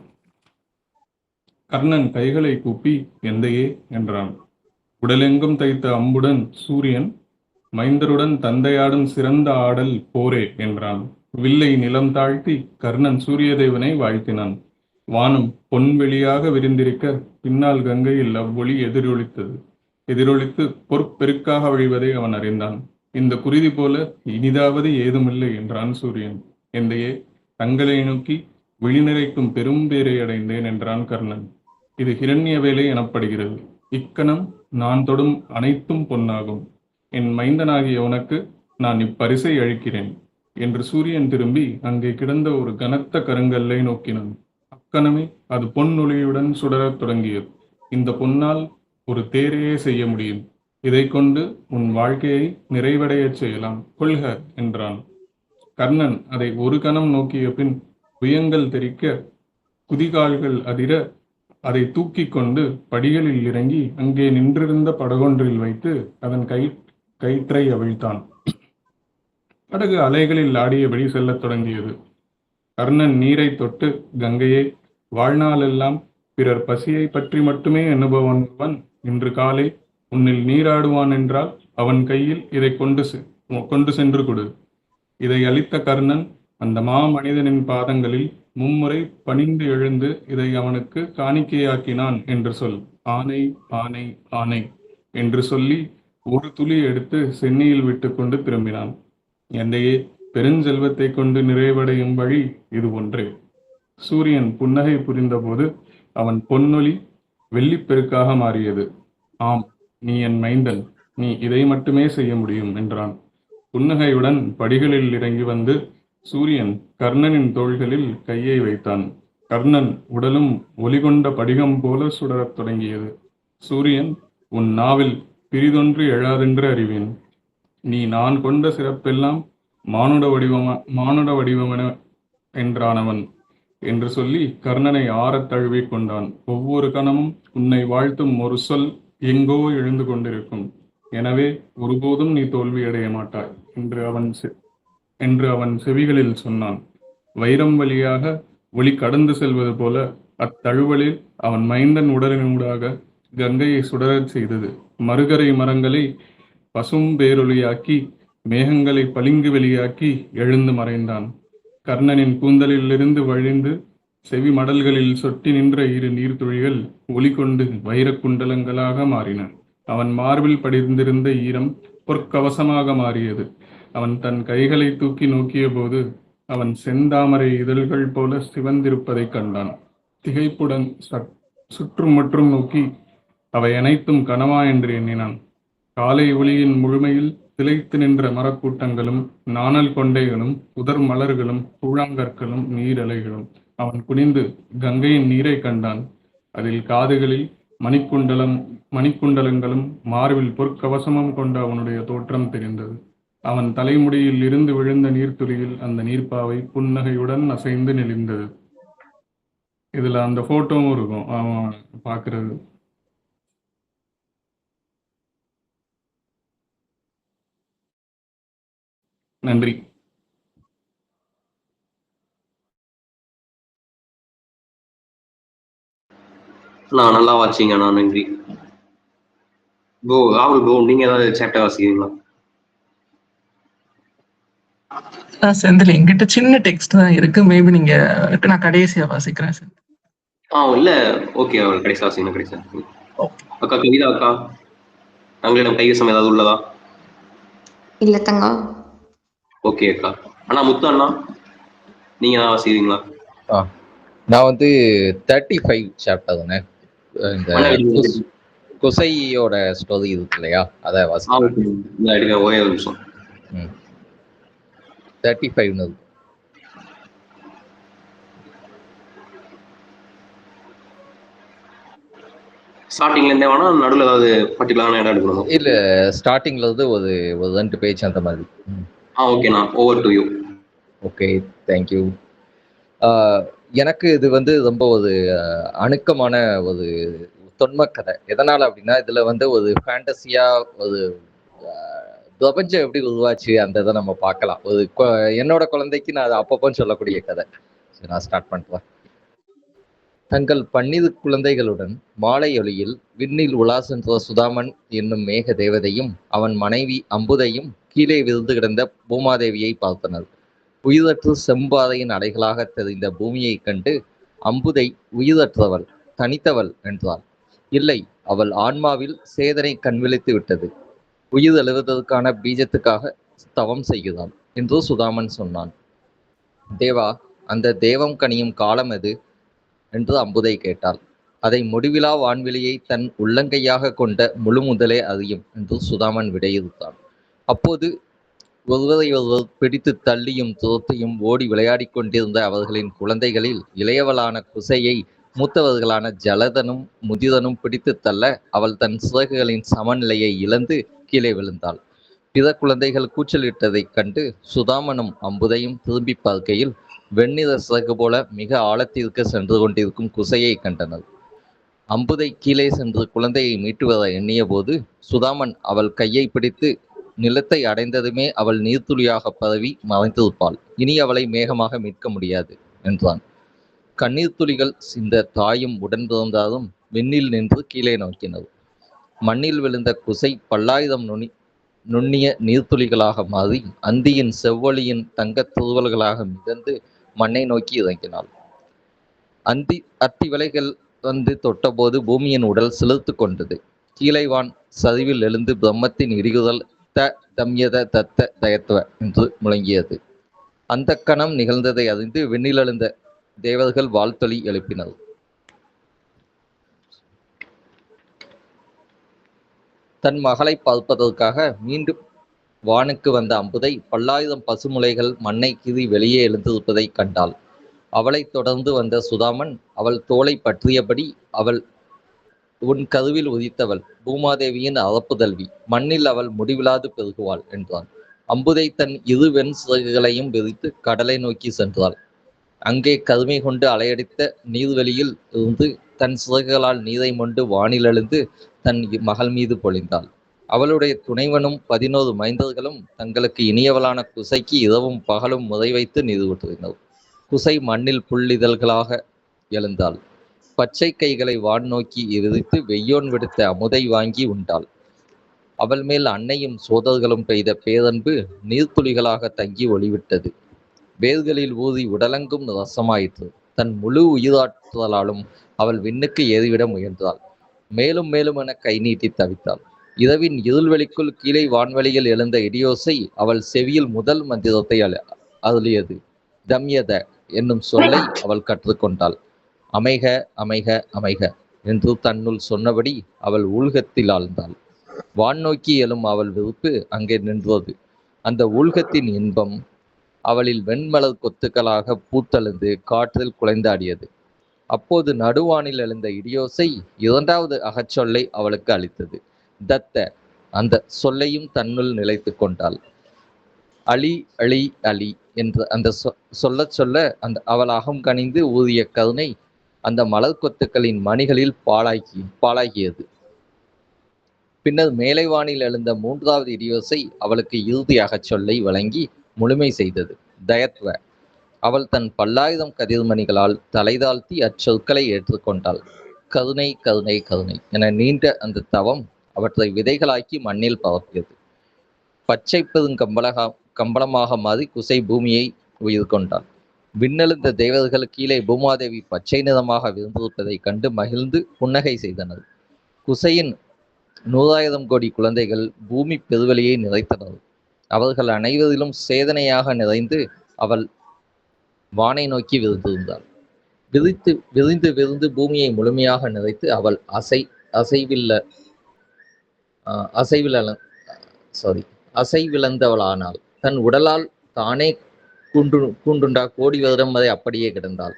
D: கர்ணன் கைகளை கூப்பி எந்தையே என்றான். உடலெங்கும் தைத்த அம்புடன் சூரியன், மைந்தருடன் தந்தையாடும் சிறந்த ஆடல் போரே என்றான். வில்லை நிலம் தாழ்த்தி கர்ணன் சூரியதேவனை வாழ்த்தினான். வானம் பொன்வெளியாக விரிந்திருக்க பின்னால் கங்கையில் அவ்வொளி எதிரொலித்து பொற்பெருக்காக வழிவதை அவன் அறிந்தான். இந்த குருதி போல இனிதாவது ஏதுமில்லை என்றான் சூரியன். எந்தையே, தங்களை நோக்கி விழிநிறைக்கும் பெரும் பேரை அடைந்தேன் என்றான் கர்ணன். இது ஹிரண்ய வேலை எனப்படுகிறது. இக்கணம் நான் தொடும் அனைத்தும் பொன்னாகும். என் மைந்தனாகிய உனக்கு நான் இப்பரிசை அளிக்கிறேன் என்று சூரியன் திரும்பி அங்கே கிடந்த ஒரு கனத்த கருங்கல்லை நோக்கினான். அக்கணமே அது பொன் ஒளியுடன் சுடரத் தொடங்கியது. இந்த பொன்னால் ஒரு தேரையே செய்ய முடியும். இதை கொண்டு உன் வாழ்க்கையை நிறைவடையச் செய்யலாம், கொள்க என்றான். கர்ணன் அதை ஒரு கணம் நோக்கிய பின் புயங்கள் தெறிக்க குதிகால்கள் அதிர அதை தூக்கி கொண்டு படிகளில் இறங்கி அங்கே நின்றிருந்த படகொன்றில் வைத்து அதன் கயிற்றை அவிழ்த்தான். படகு அலைகளில் ஆடியபடி செல்லத் தொடங்கியது. கர்ணன் நீரை தொட்டு, கங்கையே, வாழ்நாளெல்லாம் பிறர் பசியை பற்றி மட்டுமே அனுபவன் இன்று காலை உன்னில் நீராடுவான் என்றால் அவன் கையில் இதை கொண்டு சென்று கொடு. இதை அளித்த கர்ணன் அந்த மனிதனின் பாதங்களில் மும்முறை பணிந்து எழுந்து இதை அவனுக்கு காணிக்கையாக்கினான் என்று சொல். ஆனை, ஆனை, ஆனை என்று சொல்லி ஒரு துளி எடுத்து சென்னியில் விட்டுக்கொண்டு திரும்பினான். எந்தையே, பெருஞ்செல்வத்தைக் கொண்டு நிறைவடையும் வழி இது ஒன்றே. சூரியன் புன்னகை புரிந்தபோது அவன் பொன்னொளி வெள்ளிப்பெருக்காக மாறியது. ஆம், நீ என் மைந்தன், நீ இதை மட்டுமே செய்ய முடியும் என்றான். புன்னகையுடன் படிகளில் இறங்கி வந்து சூரியன் கர்ணனின் தோள்களில் கையை வைத்தான். கர்ணன் உடலும் ஒளிகொண்ட படிகம் போல சுடரத் தொடங்கியது. சூரியன், உன் நாவில் பிரிதொன்று எழாதென்று அறிவேன். நீ நான் கொண்ட சிறப்பெல்லாம் மானுட வடிவமென என்றானவன் என்று சொல்லி கர்ணனை ஆறத் தழுவிக் கொண்டான். ஒவ்வொரு கணமும் உன்னை வாழ்த்தும் ஒரு சொல் எங்கோ எழுந்து கொண்டிருக்கும். எனவே ஒருபோதும் நீ தோல்வியடைய மாட்டாய் என்று அவன் செவிகளில் சொன்னான். வைரம் வழியாக ஒளி கடந்து செல்வது போல அத்தழுவலில் அவன் மைந்தன் உடலினூடாக கங்கையை சுடரச் செய்தது. மறுகரை மரங்களை பசும் பேரொளியாக்கி மேகங்களை பளிங்கு வெளியாக்கி எழுந்து மறைந்தான். கர்ணனின் கூந்தலிலிருந்து வழிந்து செவி மடல்களில் சொட்டி நின்ற இரு நீர்த்துளிகள் ஒளி கொண்டு வைரக் குண்டலங்களாக மாறின. அவன் மார்பில் படிந்திருந்த ஈரம் பொற்கவசமாக மாறியது. அவன் தன் கைகளை தூக்கி நோக்கிய போது அவன் செந்தாமரை இதழ்கள் போல சிவந்திருப்பதைக் கண்டான். திகைப்புடன் சுற்றும் முற்றும் நோக்கி அவை அனைத்தும் கனவா என்று எண்ணினான். காலை ஒளியின் முழுமையில் திளைத்து நின்ற மரக்கூட்டங்களும் நாணல் கொண்டைகளும் உதர் மலர்களும் கூழாங்கற்களும் நீரலைகளும். அவன் குனிந்து கங்கையின் நீரை கண்டான். அதில் காதுகளில் மணிக்குண்டலங்களும் மார்பில் பொற்கவசமும் கொண்ட அவனுடைய தோற்றம் தெரிந்தது. அவன் தலைமுடியில் இருந்து விழுந்த நீர்த்துளியில் அந்த நீர்ப்பாவை புன்னகையுடன் அசைந்து நெளிந்தது. இதுல அந்த போட்டோவும் இருக்கும் அவன் பாக்குறது. நன்றி.
A: நான் நல்லா வாசிங்க. நான் நன்றி. ராகுல் ப்ரோ, நீங்க ஏதாவது சாப்டர் வாசிக்கிறீங்களா?
E: செந்தில், என்கிட்ட சின்ன டெக்ஸ்ட் தான் இருக்கு. மேபி நீங்க நான் கடைசியா வாசிக்கிறேன் சார்.
A: இல்ல, ஓகே, அவள் கடைசி வாசிங்க. கடைசி அக்கா கவிதா அக்கா, தங்களிடம் கைவசம் ஏதாவது உள்ளதா?
F: இல்ல தங்கம்.
A: ஓகே அக்கா. அண்ணா முத்து அண்ணா, நீங்க ஏதாவது வாசிக்கிறீங்களா?
G: நான் 35 சாப்டர் தானே, இந்த குசையோட ஸ்டோரி இருக்கு இல்லையா, அதை வாசிக்கிறேன்.
A: ஒரே ஒரு நிமிஷம்.
G: 35
A: ஸ்டார்டிங்ல இருந்தே வேணா, நடுவில் ஏதாவது பர்டிகுலரான இடம் எடுக்கணும்?
G: இல்ல, ஸ்டார்டிங்ல இருந்து ஒரு 2 பேஜ் அந்த மாதிரி.
A: ஓகேண்ணா, over to you.
G: Okay, thank you. எனக்கு இது ரொம்ப ஒரு அணுக்கமான ஒரு தொன்ம கதை. எதனால அப்படின்னா, இதுல ஒரு ஃபேண்டசியா ஒரு பிரபஞ்சம் எப்படி உருவாச்சு அந்த இதை நம்ம பார்க்கலாம். என்னோட குழந்தைக்கு நான் அதை அப்பப்போ சொல்லக்கூடிய கதை. சரி, நான் ஸ்டார்ட் பண்ணுறேன். தங்கள் 12 குழந்தைகளுடன் மாலை ஒளியில் விண்ணில் உலா சென்ற சுதாமன் என்னும் மேக தேவதையும் அவன் மனைவி அம்புதையும் கீழே விழுந்து கிடந்த பூமாதேவியை பார்த்தனர். உயிரற்று செம்பாதையின் அடைகளாக தெரிந்த பூமியை கண்டு அம்புதை உயிரற்றவள், தனித்தவள் என்றாள். இல்லை, அவள் ஆன்மாவில் சேதனை கண்விழித்து விட்டது. உயிர் எழுவதற்கான பீஜத்துக்காக தவம் செய்கிறாள் என்று சுதாமன் சொன்னான். தேவா, அந்த தேவம் கனியும் காலம் எது என்று அம்புதை கேட்டாள். அதை முடிவிலா வான்வெளியை தன் உள்ளங்கையாக கொண்ட முழு முதலே அறியும் என்று சுதாமன் விடையிறுத்தான். அப்போது ஒருவரை ஒருவர் பிடித்து தள்ளியும் துரத்தையும் ஓடி விளையாடி கொண்டிருந்த அவர்களின் குழந்தைகளில் இளையவளான குசையை மூத்தவர்களான ஜலதனும் முதிரனும் பிடித்து தள்ள அவள் தன் சிறகுகளின் சமநிலையை இழந்து கீழே விழுந்தாள். பிற குழந்தைகள் கூச்சலிட்டதைக் கண்டு சுதாமனும் அம்புதையும் திரும்பி பார்க்கையில் வெண்ணிற சிறகு போல மிக ஆழத்திற்கு சென்று கொண்டிருக்கும் குசையை கண்டனர். அம்புதை கீழே சென்று குழந்தையை மீட்டு வர எண்ணிய போது சுதாமன் அவள் கையை பிடித்து, நிலத்தை அடைந்ததுமே அவள் நீர்த்துளியாக பரவி மறைந்திருப்பாள், இனி அவளை மேகமாக மீட்க முடியாது என்றான். கண்ணீர் துளிகள் சிந்த தாயும் உடன் பிறந்தாலும் விண்ணில் நின்று கீழே நோக்கினர். மண்ணில் விழுந்த குசை 10,000 நுண்ணிய நீர்த்துளிகளாக மாறி அந்தியின் செவ்வொளியின் தங்கத் துருவல்களாக மிதந்து மண்ணை நோக்கி இறங்கினாள். அத்தி விலைகள் வந்து தொட்டபோது பூமியின் உடல் சிலிர்த்து கொண்டது. கீழே வான் சரிவில் எழுந்து பிரம்மத்தின் இடிகுதல் த தம்யத தத்த தயத்வ என்று முழங்கியது. அந்த கணம் நிகழ்ந்ததை அறிந்து விண்ணிலெழுந்த தேவர்கள் வாழ்த்தொலி எழுப்பினர். தன் மகளை பார்ப்பதற்காக மீண்டும் வானுக்கு வந்த அம்புதை 10,000 பசுமுலைகள் மண்ணை கீறி வெளியே எழுந்திருப்பதைக் கண்டாள். அவளைத் தொடர்ந்து வந்த சுதாமன் அவள் தோளை பற்றியபடி, அவள் உன் கருவில் உதித்தவள் பூமாதேவியின் அறப்புதல்வி, மண்ணில் அவள் முடிவிலாது பெருகுவாள் என்றான். அம்புதை தன் இரு வெண் சிறகுகளையும் விரித்து கடலை நோக்கி சென்றாள். அங்கே கருமை கொண்டு அலையடித்த நீர்வெளியில் இருந்து தன் சிறகுகளால் நீரை மொண்டு வானிலெழுந்து தன் மகள் மீது பொழிந்தாள். அவளுடைய துணைவனும் 11 மைந்தர்களும் தங்களுக்கு இனியவளான குசைக்கு இரவும் பகலும் முறை வைத்து நீரூற்றினர். குசை மண்ணில் புல்லிதழ்களாக எழுந்தாள். பச்சை கைகளை வான் நோக்கி விரித்து வெய்யோன் விடுத்த அமுதை வாங்கி உண்டாள். அவள் மேல் அன்னையும் சோதர்களும் பெய்த பேரன்பு நீர்த்துளிகளாக தங்கி ஒளிவிட்டது. வேர்களில் ஊதி உடலெங்கும் ரசமாயிற்று. தன் முழு உயிராற்றலாலும் அவள் விண்ணுக்கு ஏறிவிட முயன்றாள். மேலும் மேலும் என கை நீட்டி தவித்தாள். இரவின் இருள்வெளிக்குள் கீழே வான்வெளியில் எழுந்த இடியோசை அவள் செவியில் முதல் மந்திரத்தை அருளியது. தம்யத என்னும் சொல்லை அவள் கற்றுக்கொண்டாள். அமைக அமைக அமைக என்று தன்னுள் சொன்னபடி அவள் ஊழ்கத்தில் ஆழ்ந்தாள். வான் நோக்கி எழும் அவள் விருப்பு அங்கே நின்றது. அந்த ஊழ்கத்தின் இன்பம் அவளில் வெண்மலர் கொத்துக்களாக பூத்தெழுந்து காற்றில் குலைந்தாடியது. அப்போது நடுவானில் எழுந்த இடியோசை 2வது அகச்சொல்லை அவளுக்கு அளித்தது. தத்த. அந்த சொல்லையும் தன்னுள் நிலைத்து கொண்டாள். அலி அலி அலி என்று அந்த சொல்ல சொல்ல அவள் அகம் கனிந்து ஊதிய கருணை அந்த மலர் கொத்துக்களின் மணிகளில் பாலாகியது. பின்னர் மேலைவானில் எழுந்த 3வது இடியோசை அவளுக்கு இறுதி அகச்சொல்லை வழங்கி முழுமை செய்தது. தயத்வ. அவள் தன் 10,000 கதிர்மணிகளால் தலைதாழ்த்தி அச்சொற்களை ஏற்றுக்கொண்டாள். கருணை கருணை கருணை என நீண்ட அந்த தவம் அவற்றை விதைகளாக்கி மண்ணில் பரப்பியது. பச்சை கம்பளமாக மாறி குசை பூமியை உயிர் கொண்டாள். விண்ணெழுந்த தேவர்கள் கீழே பூமாதேவி பச்சை நிறமாக விருந்திருப்பதைக் கண்டு மகிழ்ந்து புன்னகை செய்தனர். குசையின் 100,000 கோடி குழந்தைகள் பூமி பெருவெளியை நிறைத்தனர். அவர்கள் அனைவரிலும் சேதனையாக நிறைந்து அவள் வானை நோக்கி விருந்திருந்தாள். விரிந்து பூமியை முழுமையாக நிறைத்து அவள் அசைவிழந்தவளானாள். தன் உடலால் தானே கூண்டுண்டா கோடி வருடம் வரை அப்படியே கிடந்தாள்.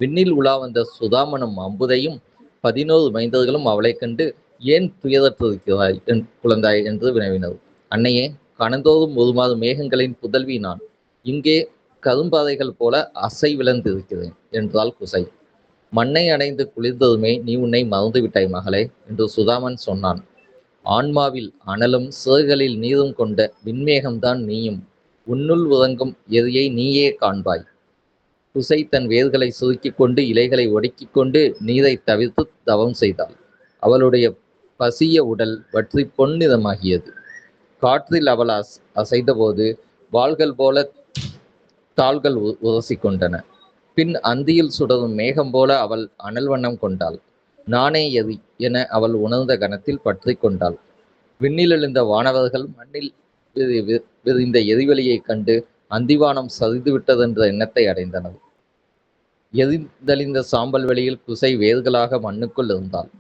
G: விண்ணில் உலா வந்த சுதாமனும் அம்புதையும் 11 மைந்தர்களும் அவளைக் கண்டு, ஏன் துயரற்றிருக்கிறாய் குழந்தாய் என்று வினவினர். அன்னையே, கணந்தோறும் உருமாறு மேகங்களின் புதல்வி நான். இங்கே கரும்பாதைகள் போல அசைவிழந்திருக்கிறேன் என்றாள் குசை. மண்ணை அடைந்து குளிர்ந்ததுமே நீ உன்னை மறந்துவிட்டாய் மகளே என்று சுதாமன் சொன்னான். ஆன்மாவில் அனலும் சிறகுகளில் நீரும் கொண்ட விண்மேகம்தான் நீயும். உன்னுள் உறங்கும் எரியை நீயே காண்பாய். குசை தன் வேர்களை சுருக்கிக் கொண்டு இலைகளை ஒடுக்கிக் கொண்டு நீரை தவிர்த்து தவம் செய்தாள். அவளுடைய பசிய உடல் வற்றி பொன்னிறமாகியது. காற்றில் அவள் அசைந்தபோது வாள்கள் போல தாள்கள் உரசிக்கொண்டன. பின் அந்தியில் சுடரும் மேகம் போல அவள் அனல் வண்ணம் கொண்டாள். நானே எரி என அவள் உணர்ந்த கணத்தில் பற்றி கொண்டாள். விண்ணில் எழுந்த வானவர்கள் மண்ணில் விரிந்த எரிவெளியைக் கண்டு அந்திவானம் சரிந்துவிட்டதென்ற எண்ணத்தை அடைந்தனர். எரிந்தழிந்த சாம்பல் வெளியில் குசை வேர்களாக மண்ணுக்குள் இருந்தாள்.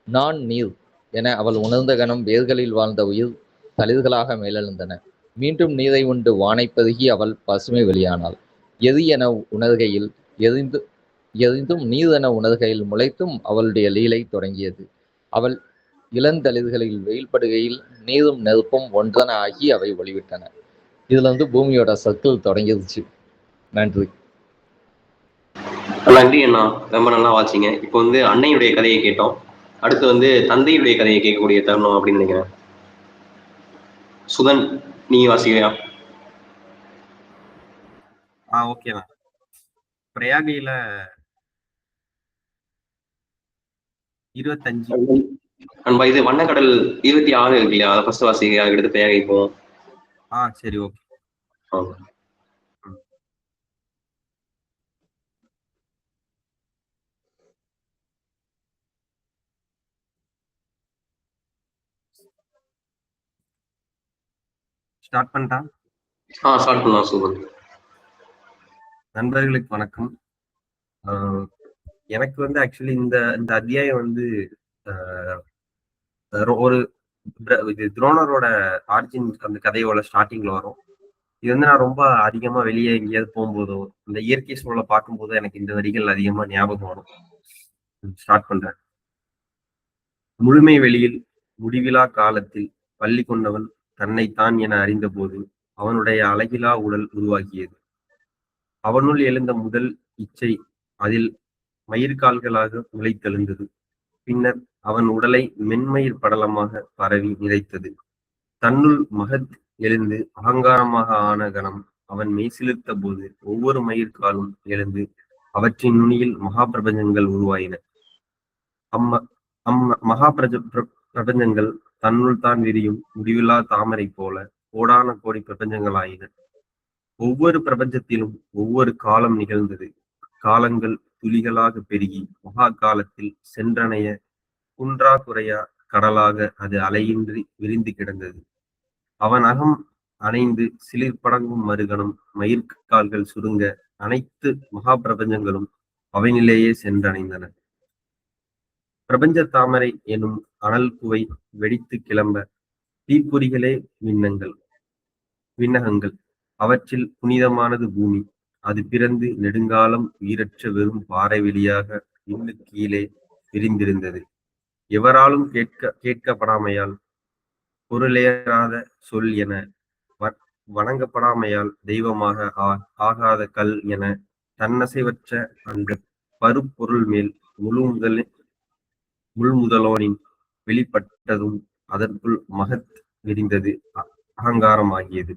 G: நான் நீர் என அவள் உணர்ந்த கணம் வேர்களில் வாழ்ந்த உயிர் தளிர்களாக மேலெழுந்தன. மீண்டும் நீரை உண்டு வானை பெருகி அவள் பசுமை வெளியானாள். எரி என உணர்கையில் எரிந்தும் நீர் என உணர்கையில் முளைத்தும் அவளுடைய லீலை தொடங்கியது. அவள் இளந்தளிர்களில் வெயில்படுகையில் நீரும் நெருப்பும் ஒன்றென ஆகி அவை ஒளிவிட்டன. இதுல பூமியோட சர்க்கிள் தொடங்கிருச்சு. நன்றி.
A: நன்றி அண்ணா, ரொம்ப நல்லா வாசிங்க. இப்போ அன்னையுடைய கதையை கேட்டோம். அடுத்து தந்தையுடைய கதையை கேட்கக்கூடிய தருணம் அப்படின்னு நினைக்கிறேன். சுதன், நீ வாசிக்கிறியா?
H: ஓகேண்ணா. பிரயாகையில 25
A: நண்பா, இது வண்ணக்கடல் 26 இருக்கு இல்லையா? அதை ஃபர்ஸ்ட் வாசிக்க, அதுக்கடுத்து பிரயாகை போவோம்.
H: சரி, ஓகே. ஸ்டார்ட் பண்ணிட்டா?
A: ஸ்டார்ட் பண்ணலாம் சுகன்.
H: நண்பர்களுக்கு வணக்கம். எனக்கு வந்து ஆக்சுவலி இந்த இந்த அத்தியாயம் வந்து ஒரு இது துரோணரோட ஆர்ஜின் அந்த கதையோட ஸ்டார்டிங்ல வரும். இது வந்து நான் ரொம்ப அதிகமா வெளியே எங்கேயாவது போகும்போதோ இந்த இயற்கை சூழலை பார்க்கும்போதோ எனக்கு இந்த வரிகள் அதிகமா ஞாபகம் வரும். ஸ்டார்ட் பண்றேன். முழுமை வெளியில் முடிவிலா காலத்தில் பள்ளி கொண்டவன் தன்னைத்தான் என அறிந்தபோது அவனுடைய அழகிலா உடல் உருவாகியது. அவனுள் எழுந்த முதல் இச்சை அதில் மயிர்கால்களாக முளைத்தெழுந்தது. பின்னர் அவன் உடலை மென்மயிர் படலமாக பரவி நிறைத்தது. தன்னுள் மகத் எழுந்து அகங்காரமாக ஆன கணம் அவன் மெய்சிலிர்த்த போது ஒவ்வொரு மயிர்காலும் எழுந்து அவற்றின் நுனியில் மகாபிரபஞ்சங்கள் உருவாயின. மகா பிரபஞ்சங்கள் தன்னுள் தான் விரியும் முடிவில்லா தாமரை போல கோடான கோடி பிரபஞ்சங்கள் ஆயின. ஒவ்வொரு பிரபஞ்சத்திலும் ஒவ்வொரு காலம் நிகழ்ந்தது. காலங்கள் துளிகளாக பெருகி மகா காலத்தில் சென்றனைய குன்றா குறையா கடலாக அது அலையின்றி விரிந்து கிடந்தது. அவன் அகம் அணைந்து சிலிர்படங்கும் மறுகணம் மயிர்கால்கள் சுருங்க அனைத்து மகா பிரபஞ்சங்களும் அவைநிலையே சென்றடைந்தன. பிரபஞ்ச தாமரை எனும் அனல் குவை வெடித்து கிளம்ப தீப்பொறிகளே விண்ணகங்கள். அவற்றில் புனிதமானது பூமி. அது பிறந்து நெடுங்காலம் உயிரற்ற வெறும் பாறை வெளியாக விண்ணு கீழே விரிந்திருந்தது. எவராலும் கேட்கப்படாமையால் பொருளேறாத சொல் என வணங்கப்படாமையால் தெய்வமாக ஆகாத கல் என தன்னசைவற்ற அந்த பருப்பொருள் மேல் முள்முதலோனின் வெளிப்பட்டதும் அதற்குள் மகத் விரிந்தது அகங்காரமாகியது.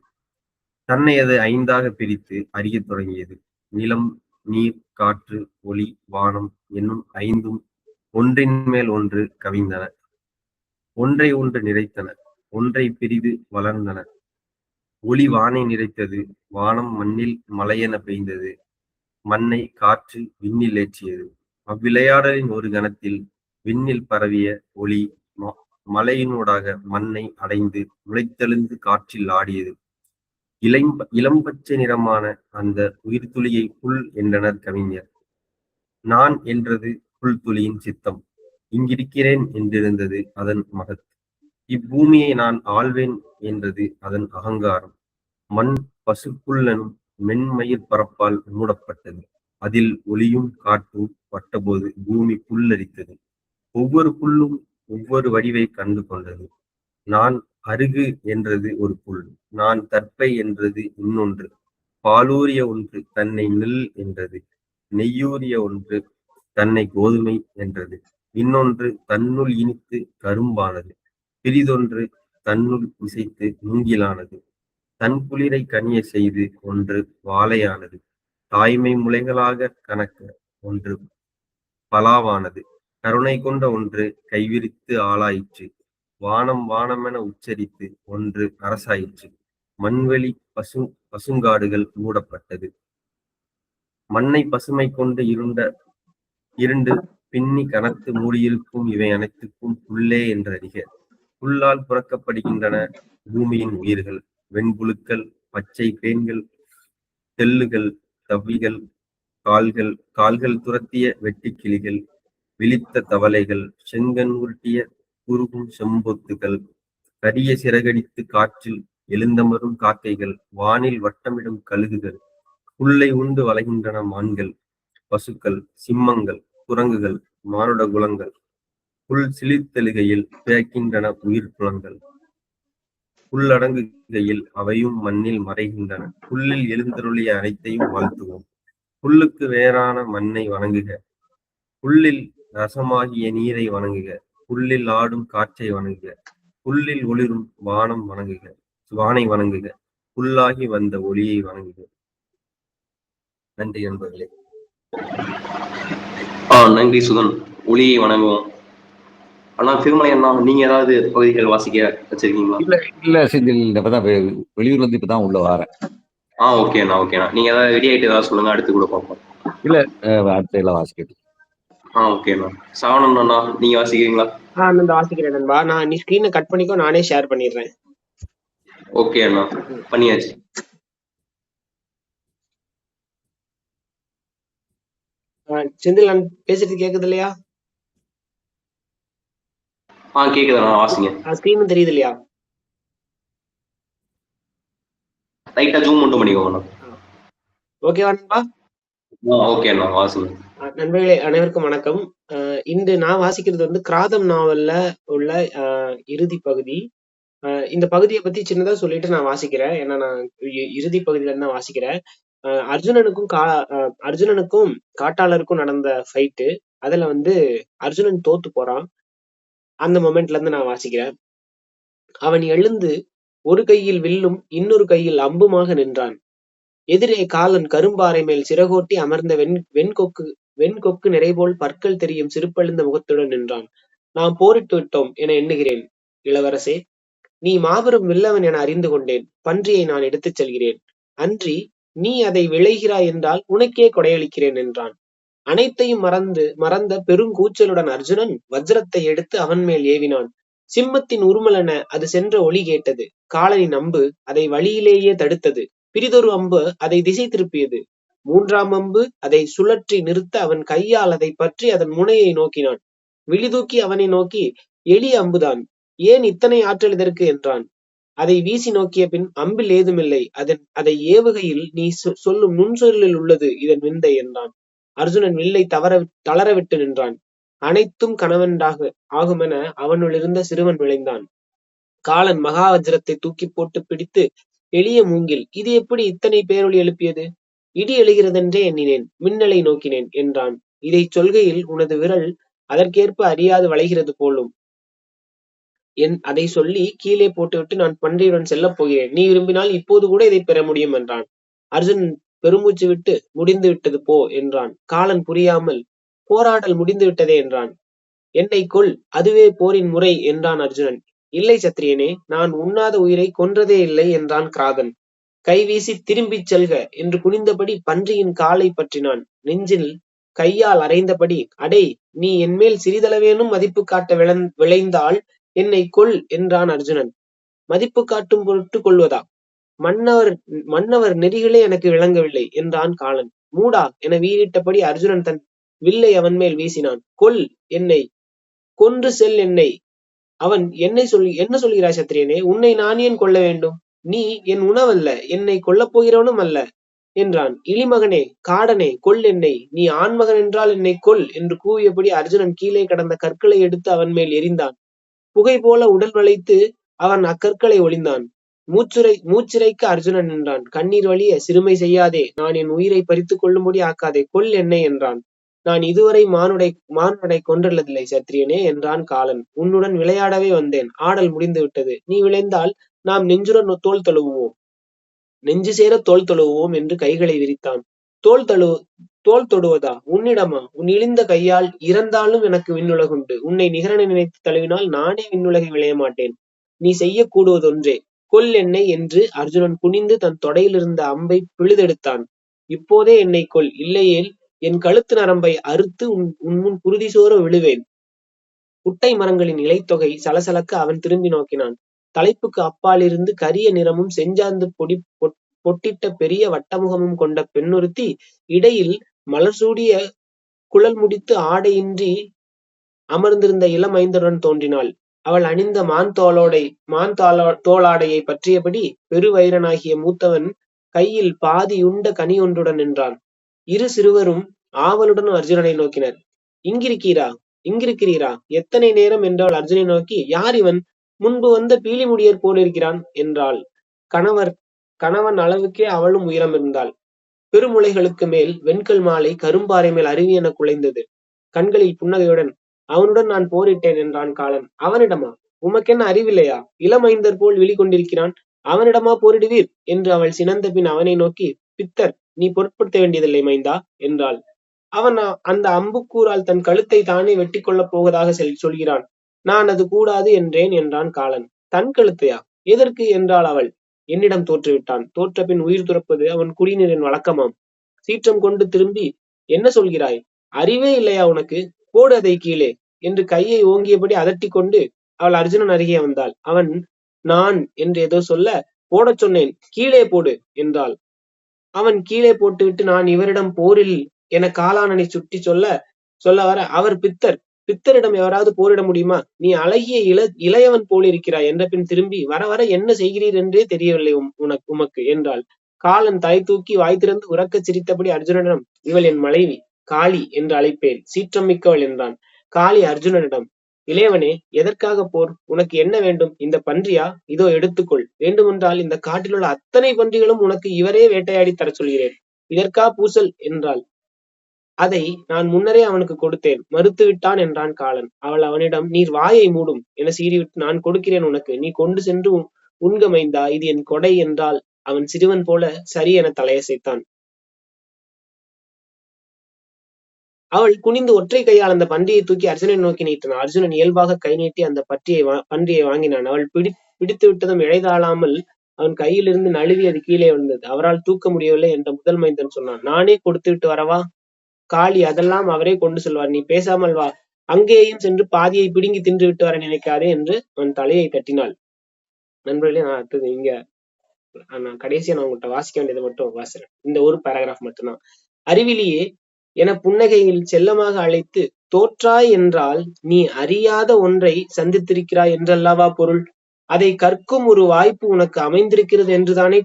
H: தன்னை அது 5ஆக பிரித்து அறியத் தொடங்கியது. நிலம், நீர், காற்று, ஒளி, வானம் என்னும் 5ம் ஒன்றின் மேல் ஒன்று கவிந்தன. ஒன்றை ஒன்று நிறைத்தன. ஒன்றை பிரிது வளர்ந்தன. ஒளி வானை நிறைத்தது. வானம் மண்ணில் மழையென பெய்தது. மண்ணை காற்று விண்ணில் ஏற்றியது. அவ்விளையாடலின் ஒரு கணத்தில் விண்ணில் பரவிய ஒளி மலையினூடாக மண்ணை அடைந்து முளைத்தெழுந்து காற்றில் ஆடியது. இளம்பச்சை நிறமான அந்த உயிர்த்துளியை புல் என்றனர் கவிஞர். நான் என்றது புல்துளியின் சித்தம். இங்கிருக்கிறேன் என்றிருந்தது அதன் மகத். இப்பூமியை நான் ஆள்வேன் என்றது அதன் அகங்காரம். மண் பசுப்புல்லனும் மென்மயிர் பரப்பால் மூடப்பட்டது. அதில் ஒளியும் காற்றும் பட்டபோது பூமி புல்லரித்தது. ஒவ்வொரு புல்லும் ஒவ்வொரு வடிவை கண்டு கொண்டது. நான் அருகு என்றது ஒரு புல். நான் தற்பை என்றது இன்னொன்று. பாலூரிய ஒன்று தன்னை நெல் என்றது. நெய்யூரிய ஒன்று தன்னை கோதுமை என்றது. இன்னொன்று தன்னுள் இனித்து கரும்பானது. பிரிதொன்று தன்னுள் இசைத்து மூங்கிலானது. தன் குளிரை கனிய செய்து ஒன்று வாழையானது. தாய்மை முளைகளாக கணக்க ஒன்று பலாவானது. கருணை கொண்ட ஒன்று கைவிரித்து ஆளாயிற்று. வானம் வானமென உச்சரித்து ஒன்று அரசாயிற்று. மண்வெளி பசுங்காடுகள் மூடப்பட்டது. மண்ணை பசுமை கொண்டு இருண்டு பின்னி கனத்து மூடியிருக்கும் இவை அனைத்துக்கும் புல்லே என்று அறிக. புல்லால் புறக்கப்படுகின்றன பூமியின் உயிர்கள். வெண்புழுக்கள், பச்சை பேன்கள், தெல்லுகள், தவ்விகள், கால்கள் துரத்திய வெட்டுக்கிளிகள், விழித்த தவளைகள், செங்கன் உருட்டிய குறுகும் செம்பொத்துகள், கரிய சிறகடித்து காற்றில் எழுந்தமரும் காக்கைகள், வானில் வட்டமிடும் கழுகுகள், புல்லை உண்டு வளைகின்றன மான்கள், பசுக்கள், சிம்மங்கள், குரங்குகள், மானுட குலங்கள், புல் சிலிர்த்தெழுகையில் பிறக்கின்றன உயிர் குலங்கள். புல்லடங்குகையில் அவையும் மண்ணில் மறைகின்றன. புல்லில் எழுந்தருளிய அனைத்தையும் வாழ்த்துவோம். புல்லுக்கு வேறான மண்ணை வணங்குக. புல்லில் ரசமாகிய நீரை வணங்குக. புல்லில் ஆடும் காற்றை வணங்குக. புல்லில் ஒளிரும் வானை வணங்குக. புல்லாகி வந்த ஒளியை வணங்குக. நன்றி நண்பர்களே.
A: நன்றி சுதன். ஒளியை வணங்குவோம். ஆனா திருமலை அண்ணா, நீங்க ஏதாவது பகுதிகள் வாசிக்க வச்சிருக்கீங்களா?
I: இல்ல செந்தில், இப்பதான் வெளியூர்ல இருந்து இப்பதான் உள்ள வரேன்.
A: ஓகேண்ணா. நீங்க ஏதாவது ரெடி ஆயிட்டு ஏதாவது சொல்லுங்க, அடுத்து கூட பார்ப்போம்.
I: இல்ல அடுத்த எல்லாம் வாசிக்கிட்டு.
A: ஓகேண்ணா. சரவணன் அண்ணா, நீங்க வாசிக்கிறீங்களா?
J: நான் வாசிக்கிறேன் நண்பா. நான் நீ ஸ்கிரீனை கட் பண்ணிக்கோ, நானே ஷேர் பண்ணிடுறேன்.
A: ஓகே அண்ணா, பண்ணியாச்சு.
J: செந்தில் நான் பேசுறது கேக்குது இல்லையா?
A: கேக்குதுண்ணா, வாசிங்க.
J: ஸ்கிரீனும் தெரியுது இல்லையா?
A: லைட்டா ஜூம் மட்டும் பண்ணிக்கோங்கண்ணா.
J: ஓகேவா நண்பா?
A: ஓகே அண்ணா, வாசிங்க.
J: நண்பர்களே அனைவருக்கும் வணக்கம். இன்று நான் வாசிக்கிறது வந்து கிராதம் நாவல்ல உள்ள இறுதி பகுதி. இந்த பகுதியை பத்தி சின்னதா சொல்லிட்டு நான் வாசிக்கிறேன். ஏன்னா நான் இறுதி பகுதியில இருந்து தான் வாசிக்கிறேன். அர்ஜுனனுக்கும் காட்டாளருக்கும் நடந்த ஃபைட்டு. அதுல வந்து அர்ஜுனன் தோத்து போறான். அந்த மொமெண்ட்ல இருந்து நான் வாசிக்கிறேன். அவன் எழுந்து ஒரு கையில் வில்லும் இன்னொரு கையில் அம்புமாக நின்றான். எதிரே காலன் கரும்பாறை மேல் சிறகோட்டி அமர்ந்த வெண்கொக்கு நிறைபோல் பற்கள் தெரியும் சிறுப்பெழுந்த முகத்துடன் நின்றான். நாம் போரிட்டு விட்டோம் என எண்ணுகிறேன் இளவரசே. நீ மாபெரும் வில்லவன் என அறிந்து கொண்டேன். பன்றியை நான் எடுத்துச் செல்கிறேன். அன்றி நீ அதை விளைகிறாய் என்றால் உனக்கே கொடையளிக்கிறேன் என்றான். அனைத்தையும் மறந்த பெருங்கூச்சலுடன் அர்ஜுனன் வஜ்ரத்தை எடுத்து அவன் மேல் ஏவினான். சிம்மத்தின் உருமலென அது சென்ற ஒலி கேட்டது. காலனின் அம்பு அதை வழியிலேயே தடுத்தது. பிரிதொரு அம்பு அதை திசை திருப்பியது. மூன்றாம் அம்பு அதை சுழற்றி நிறுத்த அவன் கையால் அதை பற்றி அதன் முனையை நோக்கினான். விழிதூக்கி அவனை நோக்கி, எளிய அம்புதான், ஏன் இத்தனை ஆற்றல் இதற்கு என்றான். அதை வீசி நோக்கிய பின், அம்பில் ஏதுமில்லை, அதை ஏவுகையில் நீ சொல்லும் நுண்சொல்லில் உள்ளது இதன் விந்தை என்றான். அர்ஜுனன் வில்லை தளரவிட்டு நின்றான். அனைத்தும் கணவன்றாக ஆகுமென அவனுள் இருந்த சிறுவன் விளைந்தான். காலன் மகாவஜ்ரத்தை தூக்கி போட்டு பிடித்து, எளிய மூங்கில், இது எப்படி இத்தனை பேரொளி எழுப்பியது? இடி எழுகிறதென்றே எண்ணினேன், மின்னலை நோக்கினேன் என்றான். இதை சொல்கையில் உனது விரல் அதற்கேற்ப அறியாது வளைகிறது போலும். அதை சொல்லி கீழே போட்டுவிட்டு நான் பன்றியுடன் செல்லப் போகிறேன். நீ விரும்பினால் இப்போது கூட இதை பெற முடியும் என்றான். அர்ஜுனன் பெருமூச்சு விட்டு, முடிந்து விட்டது போ என்றான். காலன் புரியாமல், போராடல் முடிந்து விட்டதே என்றான். என்னை கொல், அதுவே போரின் முறை என்றான் அர்ஜுனன். இல்லை சத்திரியனே, நான் உண்ணாத உயிரை கொன்றதே இல்லை என்றான் கிராதன். கைவீசி திரும்பிச் செல்க என்று குனிந்தபடி பன்றியின் காலை பற்றினான். நெஞ்சில் கையால் அறைந்தபடி, அடே, நீ என்மேல் சிறிதளவேனும் மதிப்பு காட்ட விளைந்தால் என்னை கொல் என்றான் அர்ஜுனன். மதிப்பு காட்டும் பொருட்டு கொள்வதா? மன்னவர் நெறிகளே எனக்கு விளங்கவில்லை என்றான் காலன். மூடா என வீறிட்டபடி அர்ஜுனன் தன் வில்லை அவன் மேல் வீசினான். கொல் என்னை, கொன்று செல் என்னை. அவன் என்ன சொல்கிறாய் சத்திரியனே? உன்னை நான் ஏன் கொல்ல வேண்டும்? நீ என் உணவல்ல, என்னை கொல்லப் போகிறவனும் அல்ல என்றான். இளிமகனே, காடனே, கொல் என்னை. நீ ஆண்மகன் என்றால் என்னை கொல் என்று கூவியபடி அர்ஜுனன் கீழே கடந்த கற்களை எடுத்து அவன் மேல் எறிந்தான். புகை போல உடல் வளைத்து அவன் அக்கற்களை ஒளிந்தான். மூச்சிறைக்க அர்ஜுனன் நின்றான். கண்ணீர் வழிய, சிறுமை செய்யாதே, நான் என் உயிரை பறித்துக் கொள்ளும்படி ஆக்காதே, கொல் என்னை என்றான். நான் இதுவரை மானுடனை கொன்றதில்லை சத்திரியனே என்றான் காலன். உன்னுடன் விளையாடவே வந்தேன். ஆடல் முடிந்து விட்டது. நீ விளைந்தால் நாம் நெஞ்சுடன் தோல் தழுவுவோம், நெஞ்சு சேர தோல் தழுவுவோம் என்று கைகளை விரித்தான். தோல் தொடுவதா? உன்னிடமா? உன் இழிந்த கையால் இறந்தாலும் எனக்கு விண்ணுலகுண்டு. உன்னை நிகரனை நினைத்து தழுவினால் நானே விண்ணுலகை விளைய மாட்டேன். நீ செய்ய கூடுவதொன்றே, கொல் என்னை என்று அர்ஜுனன் குனிந்து தன் தொடையிலிருந்த அம்பை பிழுதெடுத்தான். இப்போதே என்னை கொல், இல்லையேல் என் கழுத்து நரம்பை அறுத்து உன் முன் குருதி சோர விழுவேன். குட்டை மரங்களின் இலைத்தொகை சலசலக்க அவன் திரும்பி நோக்கினான். தலைப்புக்கு அப்பாலிருந்து கரிய நிறமும் செஞ்சாந்து பொட்டிட்ட பெரிய வட்டமுகமும் கொண்ட பெண்ணொருத்தி இடையில் மலர்சூடிய குழல் முடித்து ஆடையின்றி அமர்ந்திருந்த இளமைந்தருடன் தோன்றினாள். அவள் அணிந்த தோளாடையை பற்றியபடி பெருவயிரனாகிய மூத்தவன் கையில் பாதியுண்ட கனி ஒன்றுடன் நின்றான். இரு சிறுவரும் ஆவலுடன் அர்ஜுனனை நோக்கினர். இங்கிருக்கிறீரா? எத்தனை நேரம் என்றால் அர்ஜுனை நோக்கி, யார் இவன்? முன்பு வந்த பீலிமுடியர் போலிருக்கிறான் என்றாள். கணவன் அளவுக்கே அவளும் உயரம் இருந்தாள். பெருமுளைகளுக்கு மேல் வெண்கல் மாலை கரும்பாறை மேல் அருவி என குலைந்தது. கண்களில் புன்னகையுடன், அவனுடன் நான் போரிட்டேன் என்றான் காலன். அவனிடமா? உமக்கென்ன அறிவில்லையா? இளமைந்தர் போல் விழி கொண்டிருக்கிறான், அவனிடமா போரிடுவீர் என்று அவள் சினந்த பின் அவனை நோக்கி, பித்தர், நீ பொருட்படுத்த வேண்டியதில்லை மைந்தா என்றாள். அவன் அந்த அம்புக்கூறால் தன் கழுத்தை தானே வெட்டி கொள்ளப் போவதாக சொல்கிறான். நான் அது கூடாது என்றான் காலன். தன் கழுத்தையா? எதற்கு என்றாள் அவள். என்னிடம் தோற்றுவிட்டான். தோற்ற பின் உயிர் துறப்பது அவன் குடிநீரின் வழக்கமாம். சீற்றம் கொண்டு திரும்பி, என்ன சொல்கிறாய்? அறிவே இல்லையா உனக்கு? போடு அதை கீழே என்று கையை ஓங்கியபடி அதட்டி கொண்டு அவள் அர்ஜுனன் அருகே வந்தாள். அவன் நான் என்று ஏதோ சொல்ல போடச் சொன்னேன், கீழே போடு என்றாள். அவன் கீழே போட்டுவிட்டு, நான் இவரிடம் போரில் என காலானனை சுட்டி சொல்ல வர, அவர் பித்தரிடம் எவராவது போரிட முடியுமா? நீ அழகிய இளையவன் போலிருக்கிறாய் என்ற பின் திரும்பி, வர வர என்ன செய்கிறீர் என்றே தெரியவில்லை உமக்கு என்றாள். காலன் தலை தூக்கி வாய் திறந்து உறக்கச் சிரித்தபடி அர்ஜுனனிடம், இவள் என் மனைவி, காளி என்று அழைப்பேன், சீற்றம் மிக்கவள் என்றான். காளி அர்ஜுனனிடம், இளையவனே, எதற்காக போர்? உனக்கு என்ன வேண்டும்? இந்த பன்றியா? இதோ எடுத்துக்கொள். வேண்டுமென்றால் இந்த காட்டிலுள்ள அத்தனை பன்றிகளும் உனக்கு இவரே வேட்டையாடி தர சொல்கிறேன். இதற்கா பூசல் என்றாள். அதை நான் முன்னரே அவனுக்கு கொடுத்தேன், மறுத்து விட்டான் என்றான் காலன். அவள் அவனிடம், நீர் வாயை மூடும் என சீறிவிட்டு, நான் கொடுக்கிறேன் உனக்கு, நீ கொண்டு சென்று உண்கமைந்தா, இது என் கொடை என்றால் அவன் சிறுவன் போல சரி என தலையசைத்தான். அவள் குனிந்து ஒற்றை கையால் அந்த பன்றியை தூக்கி அர்ஜுனனை நோக்கி நீட்டினான். அர்ஜுனன் இயல்பாக கை நீட்டி அந்த பன்றியை வாங்கினான். அவள் பிடித்து விட்டதும் இழைதாளாமல் அவன் கையிலிருந்து நழுவி அது கீழே வந்தது. அவரால் தூக்க முடியவில்லை என்ற முதல் மைந்தன் சொன்னான், நானே கொடுத்து விட்டு வரவா? காளி, அதெல்லாம் அவரே கொண்டு செல்வார், நீ பேசாமல் வா. அங்கேயும் சென்று பாதியை பிடுங்கி தின்று விட்டு வர நினைக்காதே என்று அவன் தலையை தட்டினாள். நண்பர்களே, நான் அடுத்தது நான் கடைசியா நான் உங்கள்கிட்ட வாசிக்க வேண்டியதை மட்டும் வாசிக்கிறேன். இந்த ஒரு பேராகிராஃப் மட்டும்தான். அறிவிலியே என புன்னகையில் செல்லமாக அழைத்து, தோற்றாய் என்றால் நீ அறியாத ஒன்றை சந்தித்திருக்கிறாய் என்றல்லவா பொருள். அதை கற்கும் ஒரு வாய்ப்பு உனக்கு அமைந்திருக்கிறது என்றுதானே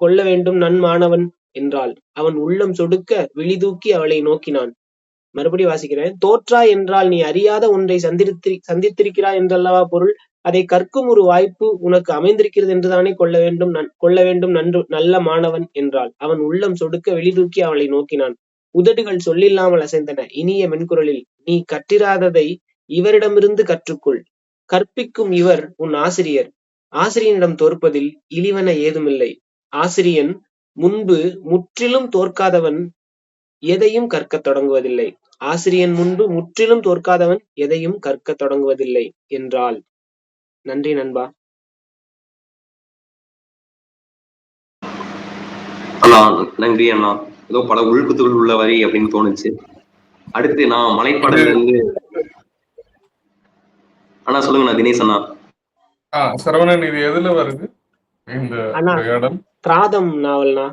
J: கொள்ள வேண்டும் நன்மாணவன் என்றாள். அவன் உள்ளம் சொடுக்க விழிதூக்கி அவளை நோக்கினான். மறுபடியும் வாசிக்கிறேன். தோற்றாய் என்றால் நீ அறியாத ஒன்றை சந்தித்திருக்கிறாய் என்றல்லவா பொருள். அதை கற்கும் ஒரு வாய்ப்பு உனக்கு அமைந்திருக்கிறது என்றுதானே கொள்ள வேண்டும் நல்ல மாணவன் என்றாள். அவன் உள்ளம் சொடுக்க விழிதூக்கி அவளை நோக்கினான். உதடுகள் சொல்லில்லாமல் அசைந்தன. இனிய மென்குரலில், நீ கற்றிராததை இவரிடமிருந்து கற்றுக்கொள். கற்பிக்கும் இவர் உன் ஆசிரியர். ஆசிரியனிடம் தோற்பதில் இழிவன ஏதுமில்லை. ஆசிரியன் முன்பு முற்றிலும் தோற்காதவன் எதையும் கற்கத் தொடங்குவதில்லை. ஆசிரியன் முன்பு முற்றிலும் தோற்காதவன் எதையும் கற்கத் தொடங்குவதில்லை என்றாள். நன்றி நண்பா.
A: அண்ணா நன்றி அண்ணா. ஏதோ பல உள்குத்துகள் உள்ள வரி அப்படின்னு தோணுச்சு. அடுத்து நான் மலைப்பாடல்ல இருந்து அண்ணா சொல்லுங்க தினேஷ் அண்ணா.
D: சரவணன், இது எதுல வருது இந்த இடம்?
J: கிராதம் நாவல்னா.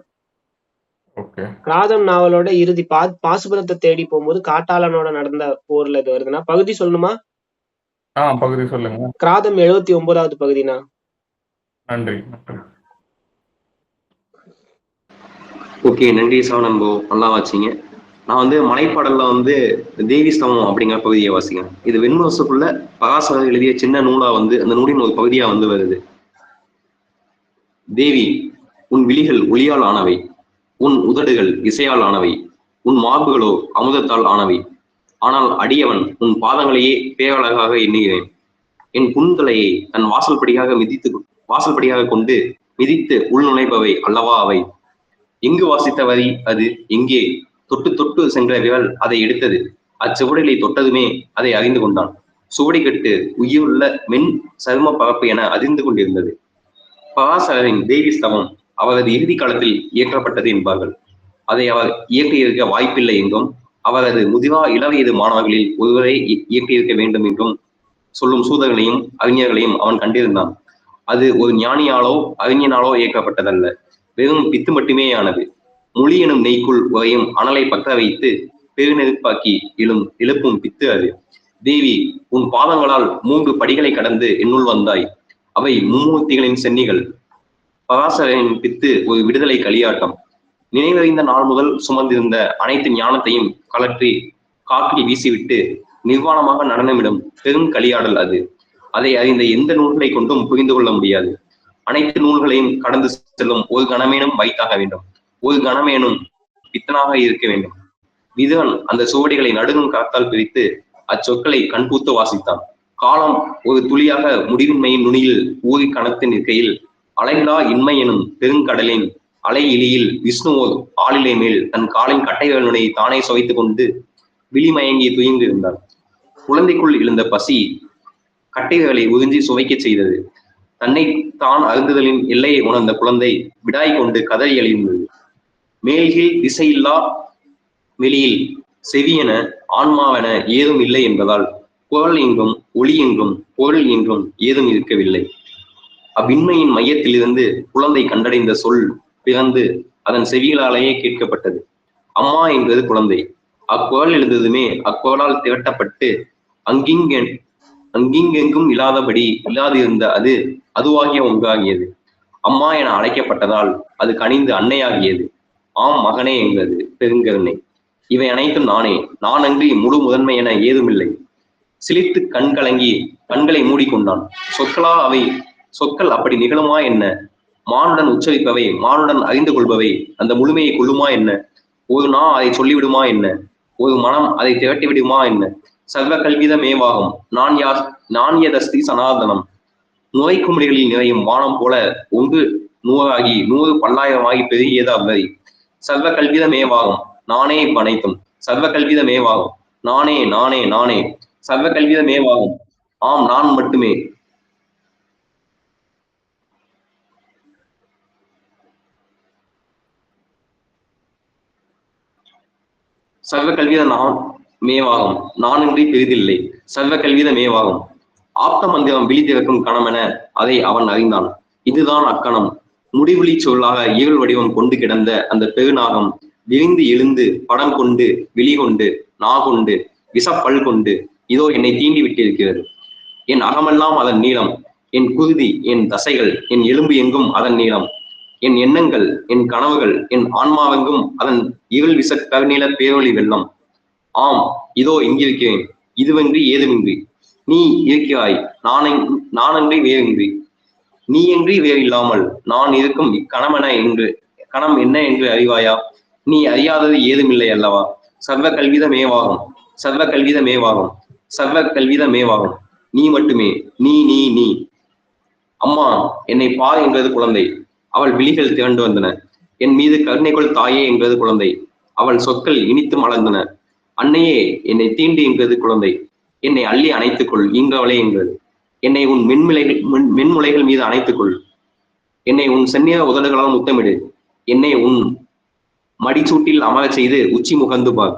J: கிராதம் நாவலோட இறுதி பாசுபதத்தை தேடி போகும்போது காட்டாளனோட நடந்த போர்ல இது வருதுன்னா. பகுதி சொல்லணுமா?
D: பகுதி சொல்லுங்க.
J: கிராதம் 79வது பகுதினா.
D: நன்றி.
A: ஓகே, நன்றி சவணன்போ, நல்லா வாசிங்க. நான் மலைப்பாடல்ல தேவி ஸ்தவம் அப்படிங்கிற பகுதியை வாசிக்கிறேன். இது வெண்முரசுக்குள்ள பகாசர் எழுதிய சின்ன நூலா அந்த நூலின் ஒரு பகுதியா வருது. தேவி, உன் விழிகள் ஒளியால் ஆனவை, உன் உதடுகள் இசையால் ஆனவை, உன் மார்புகளோ அமுதத்தால் ஆனவை. ஆனால் அடியவன் உன் பாதங்களையே பேரழகாக எண்ணுகிறேன். என் புண்களையே தன் வாசல்படியாக கொண்டு மிதித்து உள்நுழைப்பவை அல்லவா அவை. எங்கு வாசித்த வரி அது? எங்கே தொட்டு தொட்டு சென்ற விரல் அதை எடுத்தது. அச்சுவடிகளை தொட்டதுமே அதை அறிந்து கொண்டான். சுவடி கட்டு உயிருள்ள மென் சரும பரப்பு என அதிர்ந்து கொண்டிருந்தது. பராசரின் தேவி ஸ்தவம் அவரது இறுதி காலத்தில் இயற்றப்பட்டது என்பார்கள். அதை அவர் இயற்றியிருக்க வாய்ப்பில்லை என்றும், அவரது முதிரா இளவயது மாணவர்களில் ஒருவரை இயற்றியிருக்க வேண்டும் என்றும் சொல்லும் சூதர்களையும் அறிஞர்களையும் அவன் கண்டிருந்தான். அது ஒரு ஞானியாலோ அறிஞனாலோ இயக்கப்பட்டதல்ல, வெறும் பித்து மட்டுமே ஆனது. மொழி எனும் நெய்க்குள் உரையும் அனலை பற்ற வைத்து பெருநெருப்பாக்கி எழுப்பும் பித்து அது. தேவி, உன் பாதங்களால் 3 படிகளை கடந்து என்னுள் வந்தாய். அவை மும்மூர்த்திகளின் சென்னிகள். பராசரின் பித்து ஒரு விடுதலை களியாட்டம். நினைவறிந்த நாள் முதல் சுமந்திருந்த அனைத்து ஞானத்தையும் கலற்றி காற்றில் வீசிவிட்டு நிர்வாணமாக நடனமிடும் பெரும் களியாடல் அது. அதை அறிந்த எந்த நூல்களை கொண்டும் புரிந்து கொள்ள முடியாது. அனைத்து நூல்களையும் கடந்து செல்லும் ஒரு கணமேனும் வைத்தாக வேண்டும். ஒரு கணமேனும் பித்தனாக இருக்க வேண்டும். விதுவன் அந்த சுவடிகளை நடுங்கும் கரத்தால் பிரித்து அச்சொற்களை கண்பூத்து வாசித்தான். காலம் ஒரு துளியாக முடிவின்மையின் நுனியில் ஊறி கணத்து நிற்கையில் அலைகளா இன்மை எனும் பெருங்கடலின் அலை இலியில் விஷ்ணுவோர் ஆளிலை மேல் தன் காலின் கட்டைகள் நுனையை தானே சுவைத்துக் கொண்டு விழிமயங்கி துயின்றிருந்தார். குழந்தைக்குள் எழுந்த பசி கட்டைகளை உறிஞ்சி சுவைக்க செய்தது. தன்னை தான் அருந்துதலின் எல்லையை உணர்ந்த குழந்தை விடாய் கொண்டு கதறி எழுந்தது. மேல்கீழ் திசையில்லா வெளியில் செவியென ஆன்மாவென ஏதும் இல்லை என்பதால் குரல் எங்கும் ஒளி எங்கும் பொருள் என்றும் ஏதும் இருக்கவில்லை. அவ்விண்மையின் மையத்திலிருந்து குழந்தை கண்டடைந்த சொல் பிறந்து அதன் செவிகளாலேயே கேட்கப்பட்டது. அம்மா என்பது குழந்தை. அக்குரல் எழுந்ததுமே அக்குரலால் திரட்டப்பட்டு அங்கிங்கெங்கும் இல்லாதிருந்த அது அதுவாகிய ஒன்றாகியது. அம்மா என அழைக்கப்பட்டதால் அது கனிந்து அன்னையாகியது. ஆம் மகனே என்பது பெருங்கருணை. இவை அனைத்தும் நானே, நான் அன்றி முழு முதன்மை என ஏதுமில்லை. சிலிர்த்து கண்களை மூடிக்கொண்டான். சொற்கள் அப்படி நிகழுமா என்ன? மானுடன் உச்சரிப்பவை, மானுடன் அறிந்து கொள்பவை அந்த முழுமையை கொள்ளுமா என்ன? ஒரு நா அதை சொல்லிவிடுமா என்ன? ஒரு மனம் அதை திரட்டிவிடுமா என்ன? சர்வ கல்வித மேவாகும் நான் யதஸ்தி சனாதனம். நுரைக்குமிழிகளில் நிறையும் வானம் போல ஒன்று 100 100 பல்லாயிரமாகி பெருகியது அவ்வரி. சர்வ கல்வித மேவாகும் நானே இவ்வனைத்தும். சர்வ கல்வித மேவாகும் நானே நானே நானே. சர்வ கல்வித மேவாகும் ஆம் நான் மட்டுமே. சர்வ கல்வித நான் மேவாகும் நானின்றி பெரிதில்லை. சர்வ கல்வித மேவாகும். ஆப்த மந்திரம் விழி திறக்கும் கணமென அதை அவன் அறிந்தான். இதுதான் அக்கணம். முடிவிழி சொல்லாக இயல் வடிவம் கொண்டு கிடந்த அந்த பெருநாகம் விரிந்து எழுந்து படம் கொண்டு விழிகொண்டு நாகொண்டு விஷப்பல் கொண்டு இதோ என்னை தீண்டி விட்டிருக்கிறது. என் அகமெல்லாம் அதன் நீளம், என் குருதி, என் தசைகள், என் எலும்பு எங்கும் அதன் நீளம், என் எண்ணங்கள், என் கனவுகள், என் ஆன்மாவெங்கும் அதன் இருள் விச கருநீள பேரொளி வெள்ளம். ஆம், இதோ இங்கிருக்கிறேன், இதுவென்றி ஏதுமின்றி. நீ இருக்கிறாய், நானன்றி வேறின்றி. நீ என்று வேறில்லாமல் நான் இருக்கும் கணம் என்ன என்று அறிவாயா? நீ அறியாதது ஏதுமில்லை அல்லவா? சர்வ கல்வித மேவாகும், சர்வ கல்வித மேவாகும், சர்வ கல்வித மேவாகும். நீ மட்டுமே, நீ நீ நீ. அம்மா என்னை பார் என்றது குழந்தை. அவள் விழிகள் திரண்டு வந்தன. என் மீது கருணைகொள் தாயே என்றது குழந்தை. அவள் சொற்கள் இனித்து மலர்ந்தன. அன்னையே என்னை தீண்டு என்றது குழந்தை. என்னை அள்ளி அணைத்துக்கொள் ஈன்றவளே என்றது. என்னை உன் மென்முலைகள் மீது அணைத்துக்கொள். என்னை உன் செந்நிற உதடுகளால் முத்தமிடு. என்னை உன் மடிச்சூட்டில் அமரச் செய்து உச்சி முகந்து பார்.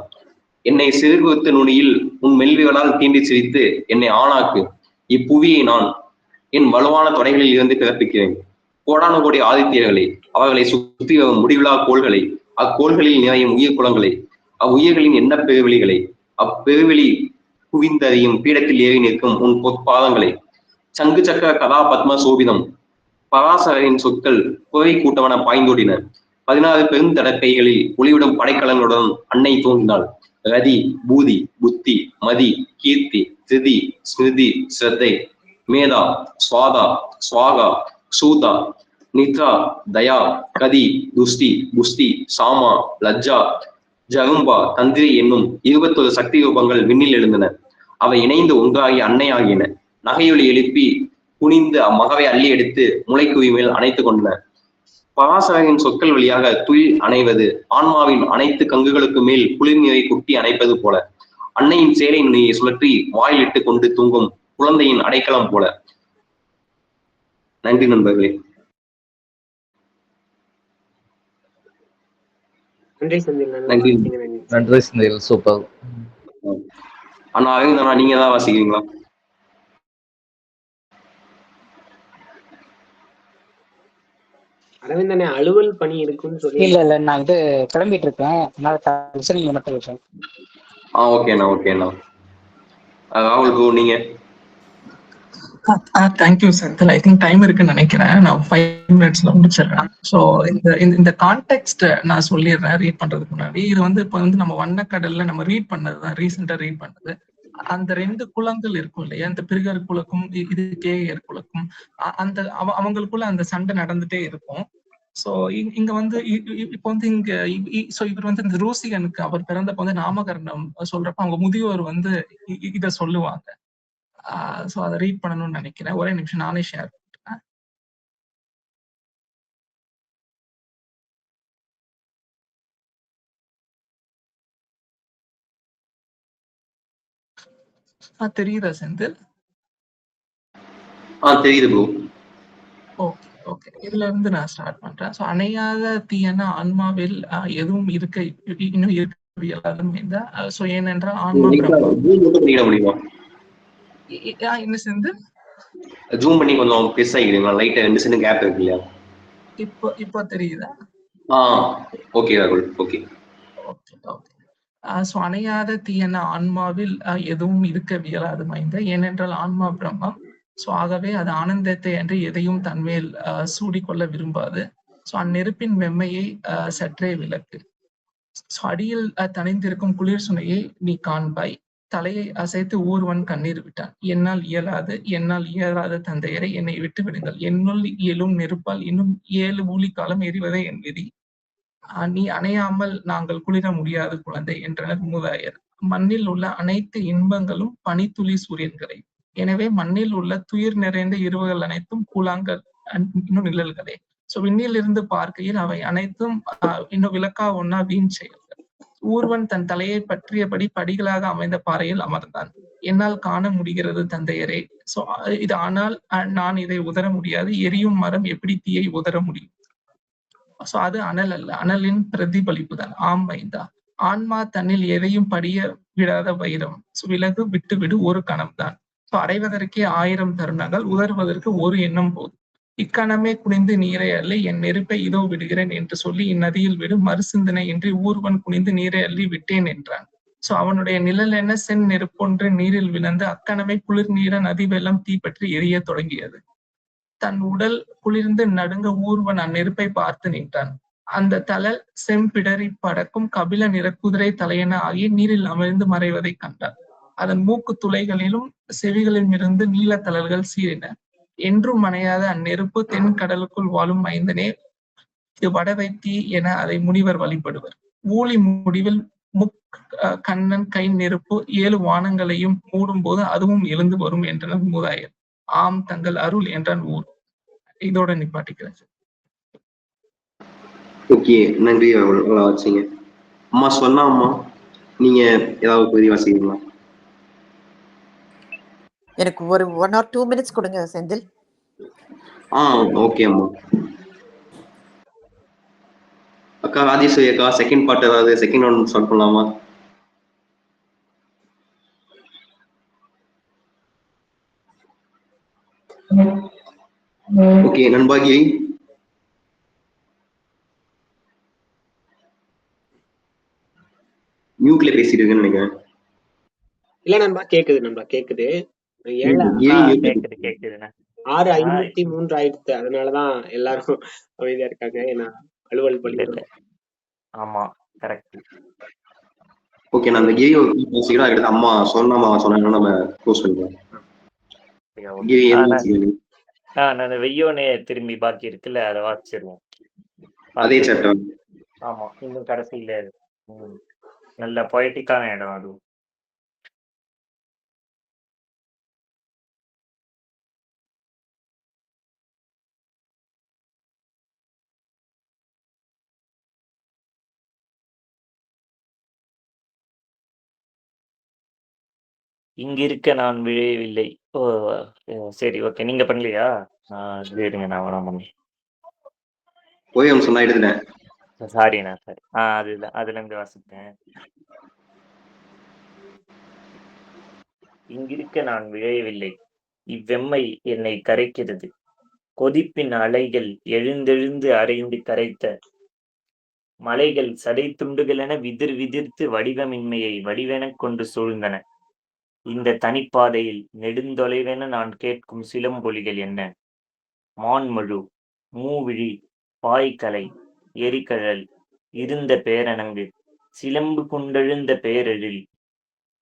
A: என்னை சிறுகுத்து நுனியில் உன் மெல்விகளால் தீண்டி சிரித்து என்னை ஆணாக்கு. இப்புவியை நான் என் வலுவான தொடைகளில் இருந்து பிறப்பிக்கிறேன். கோடான கோடி ஆதித்யர்களை, அவர்களை சுற்றி வரும் முடிவிழா கோள்களை, அக்கோள்களில் நிறையும் உயிர் குலங்களை, அவ்வுயிர்களின் எண்ண பெருவெளிகளை, அப்பெருவெளி குவிந்தறியும் பீடத்தில் ஏறி நிற்கும் உன் பொற்பாதங்களை, சங்கு சக்கர கதா பத்ம சோபிதம். பராசரின் சொற்கள் குறை கூட்டவன பாய்ந்தோடின. 16 பெருந்தடக்கைகளில் ஒளிவிடும் படைக்கலங்களுடன் அன்னை தோன்றினாள். ரதி, பூதி, புத்தி, மதி, கீர்த்தி, திருதி, ஸ்மிருதி, ஸ்ரத்தை, மேதா, ஸ்வாதா, ஸ்வாகா, சூதா, நித்ரா, தயா, கதி, துஷ்டி, புஷ்டி, சாமா, லஜ்ஜா, ஜகும்பா, தந்திரி என்னும் 21 சக்தி ரூபங்கள் விண்ணில் எழுந்தன. அவை இணைந்து ஒன்றாகி அன்னையாகின. நகையொலி எழுப்பி குனிந்து அம்மகவை அள்ளி எடுத்து முளைக்குவி மேல் அணைத்துக் கொண்டன. பராசரின் சொற்கள் வழியாக துயில் அணைவது ஆன்மாவின் அனைத்து கங்குகளுக்கு மேல் குளிர் நீரை குட்டி அணைப்பது போல, அன்னையின் சேலை நுனியை சுழற்றி வாயிலிட்டு கொண்டு தூங்கும் குழந்தையின் அடைக்கலம் போல. நன்றி நண்பர்களே.
J: நன்றி செந்தில்.
A: நன்றி.
G: நன்றி செந்தில், சூப்பர்.
A: அண்ணா அரவிந்தண்ணா, நீங்க தான் வாசிக்கிறீங்களா?
J: அரவிந்தனே, அலுவல் பணி இருக்குன்னு சொல்லி.
K: இல்ல நான் கிளம்பிட்டு இருக்கேன், நீங்க மட்டும் இருக்கேன்.
A: ஓகேண்ணா ஓகேண்ணா. ராகுல் ப்ரோ, நீங்க?
E: Thank you Senthil. I think time இருக்குன்னு நினைக்கிறேன். நான் 5 minutesல முடிச்சிடுறேன். ஸோ இந்த கான்டெக்ட் நான் சொல்லிடுறேன் ரீட் பண்றதுக்கு முன்னாடி. இது இப்போ நம்ம வண்ணக்கடல்ல நம்ம ரீட் பண்ணதுதான், ரீசெண்டா ரீட் பண்ணது. அந்த 2 குலங்கள் இருக்கும் இல்லையா, இந்த பிரிகர் குலக்கும் இது கேகர் குலக்கும், அந்த அவங்களுக்குள்ள அந்த சண்டை நடந்துட்டே இருக்கும். சோ இங்க இப்போ இங்க இவர் இந்த ரூசிகனுக்கு அவர் பிறந்தப்ப நாமகரணம் சொல்றப்ப அவங்க முதியோர் இத சொல்லுவாங்க. சோ அதை ரீட் பண்ணணும்னு நினைக்கிறேன். ஒரே நிமிஷம் நானே ஷேர் பண்றேன். தெரியுதா செந்தில்?
A: தெரியுது ப்ரோ.
E: ஓகே ஓகே, இதுல இருந்து நான் ஸ்டார்ட் பண்றேன். சோ அணையாத தீயன ஆன்மாவில் எதுவும் இன்னும் இருக்க. சோ ஏனென்றால் ஆன்மா
A: முடியுமா?
E: என்ன செந்தில்?
A: ஜூம் பண்ணி கொஞ்சம் பெருஸ் ஆகிடுங்களா? லைட்டா 2 செகண்ட் கேப் இருக்கு இல்லையா?
E: இப்போ தெரியுதா?
A: ஆ ஓகே ராகுல். ஓகே.
E: Okay, okay. ஸோ அணையாத தீயன ஆன்மாவில் எதுவும் இருக்கவியலாது மைந்த. ஏனென்றால் ஆன்மா பிரம்மம். ஸோ ஆகவே அது ஆனந்தத்தை அன்றி எதையும் தன்மேல் சூடிக்கொள்ள விரும்பாது. ஸோ அந்நெருப்பின் வெம்மையை சற்றே விளக்கு. ஸோ அடியில் தணிந்திருக்கும் குளிர் சுனையை நீ காண்பாய். தலையை அசைத்து ஊர்வன் கண்ணீர் விட்டான். என்னால் இயலாத தந்தையரை என்னை விட்டு விடுங்கள். என்னுள் இயலும் நெருப்பால் இன்னும் 7 ஊழிக்காலம் எரிவதே என் விதி. நீ அணையாமல் நாங்கள் குளிர முடியாது குழந்தை என்றனர் மூதாயர். மண்ணில் உள்ள அனைத்து இன்பங்களும் பனித்துளி சூரியன்களே. எனவே மண்ணில் உள்ள துயிர் நிறைந்த இரவுகள் அனைத்தும் கூழாங்கல் இன்னும் நிழல்களே. ஸோ விண்ணில் இருந்து பார்க்கையில் அவை அனைத்தும் இன்னும் விளக்கா ஒன்னா வீண் செயல்கள். ஊர்வன் தன் தலையை பற்றியபடி படிகளாக அமைந்த பாறையில் அமர்ந்தான். என்னால் காண முடிகிறது தந்தையரே. ஸோ இது ஆனால் நான் இதை உதற முடியாது. எரியும் மரம் எப்படி தீயை உதற முடியும்? ஸோ அது அனல் அல்ல, அனலின் பிரதிபலிப்பு தான். ஆம் மைந்தா, ஆன்மா தன்னில் எதையும் படிய விடாத வைரம். விலகு விட்டுவிடு ஒரு கணம்தான். அடைவதற்கே 1000 தருணங்கள், உதறுவதற்கு ஒரு எண்ணம் போதும். இக்கணமே குனிந்து நீரை அள்ளி என் நெருப்பை இதோ விடுகிறேன் என்று சொல்லி இந்நதியில் விடு. மறுசிந்தனை இன்றி ஊர்வன் குனிந்து நீரை அள்ளி விட்டேன் என்றான். அவனுடைய நிழல் என்ன சென் நெருப்பொன்று நீரில் விழுந்து அக்கணமே குளிர் நீர நதி வெள்ளம் தீப்பற்றி எரிய தொடங்கியது. தன் உடல் குளிர்ந்து நடுங்க ஊர்வன் அந்நெருப்பை பார்த்து நின்றான். அந்த தளல் செம்பிடறி படக்கும் கபில நிற குதிரை தலையென ஆகி நீரில் அமிழ்ந்து மறைவதை கண்டான். அதன் மூக்கு துளைகளிலும் செவிகளிலும் இருந்து நீல தளல்கள் சீறின. என்றும் மனையாத அந்நெருப்பு தென் கடலுக்குள் வாழும் மைந்தனே, இது வடவை தீ என அதை முனிவர் வழிபடுவர். ஊழி முடிவில் கண்ணன் கை நெருப்பு 7 வானங்களையும் மூடும் போது அதுவும் எழுந்து வரும் என்றனர் மூதாயர். ஆம் தங்கள் அருள் என்றான் ஊர். இதோட நிப்பாட்டிக்கிறேன்.
A: ஓகே, நன்றி ராகுல். நல்லா வச்சீங்க. அம்மா சொன்னா அம்மா, நீங்க ஏதாவது பகுதி வாசிக்கிறீங்களா?
L: எனக்கு ஒரு 1 or 2 minutes கொடுங்க செந்தில்.
A: ஓகே அம்மா. அக்கா ராஜேஸ்வரி அக்கா, செகண்ட் பார்ட் ஏதாவது செகண்ட் ரவுண்ட் ஸ்டார்ட் பண்ணலாமா? ஓகே நண்பாகிரி. மியூட்ல பேசிட்டு இருக்கேன்னு நினைக்கிறேன்.
J: இல்ல நண்பா, கேக்குது நண்பா, கேக்குது. 6:53 ஆயிடுச்சு. அதனாலதான் எல்லாரும் அமைதியா இருக்காங்க. ஏன்னா அலுவல் பள்ளி.
C: ஆமா, கரெக்ட்.
A: ஓகே, நான் அந்த கிரி பேசிக்கலாம். அடுத்து அம்மா சொன்னா நம்ம க்ளோஸ் பண்ணிக்கலாம்.
C: நான் வெய்யோனே திரும்பி பாக்கி இருக்குல்ல, அதை வாசிச்சிருவோம்.
A: அதே சாப்டர்.
C: ஆமா, இன்னும் கடைசியில நல்ல பொயட்டிக்கான இடம் அது. இங்கிருக்க நான் விழையவில்லை. ஓ சரி, ஓகே. நீங்க பண்ணலையா? இருங்க, நான் வேணா பண்ணி
A: போய் சொன்னா எடுத்துட்டேன்.
C: சாரிண்ணா, சாரி. அதுதான், அதுல இருந்து வாசித்தேன். இங்கிருக்க நான் விழையவில்லை, இவ்வெம்மை என்னை கரைக்கிறது. கொதிப்பின் அலைகள் எழுந்தெழுந்து அரைந்து கரைத்த மலைகள் சடை துண்டுகளென விதிர்த்து வடிவமின்மையை வடிவெனக் கொண்டு சூழ்ந்தன. இந்த தனிப்பாதையில் நெடுந்தொலைவென நான் கேட்கும் சிலம்பொலிகள் என்ன? மான்மழு, மூவிழி, பாய்கலை, எரிகழல், இருந்த பேரணங்கு, சிலம்பு கொண்டெழுந்த பேரெழில்,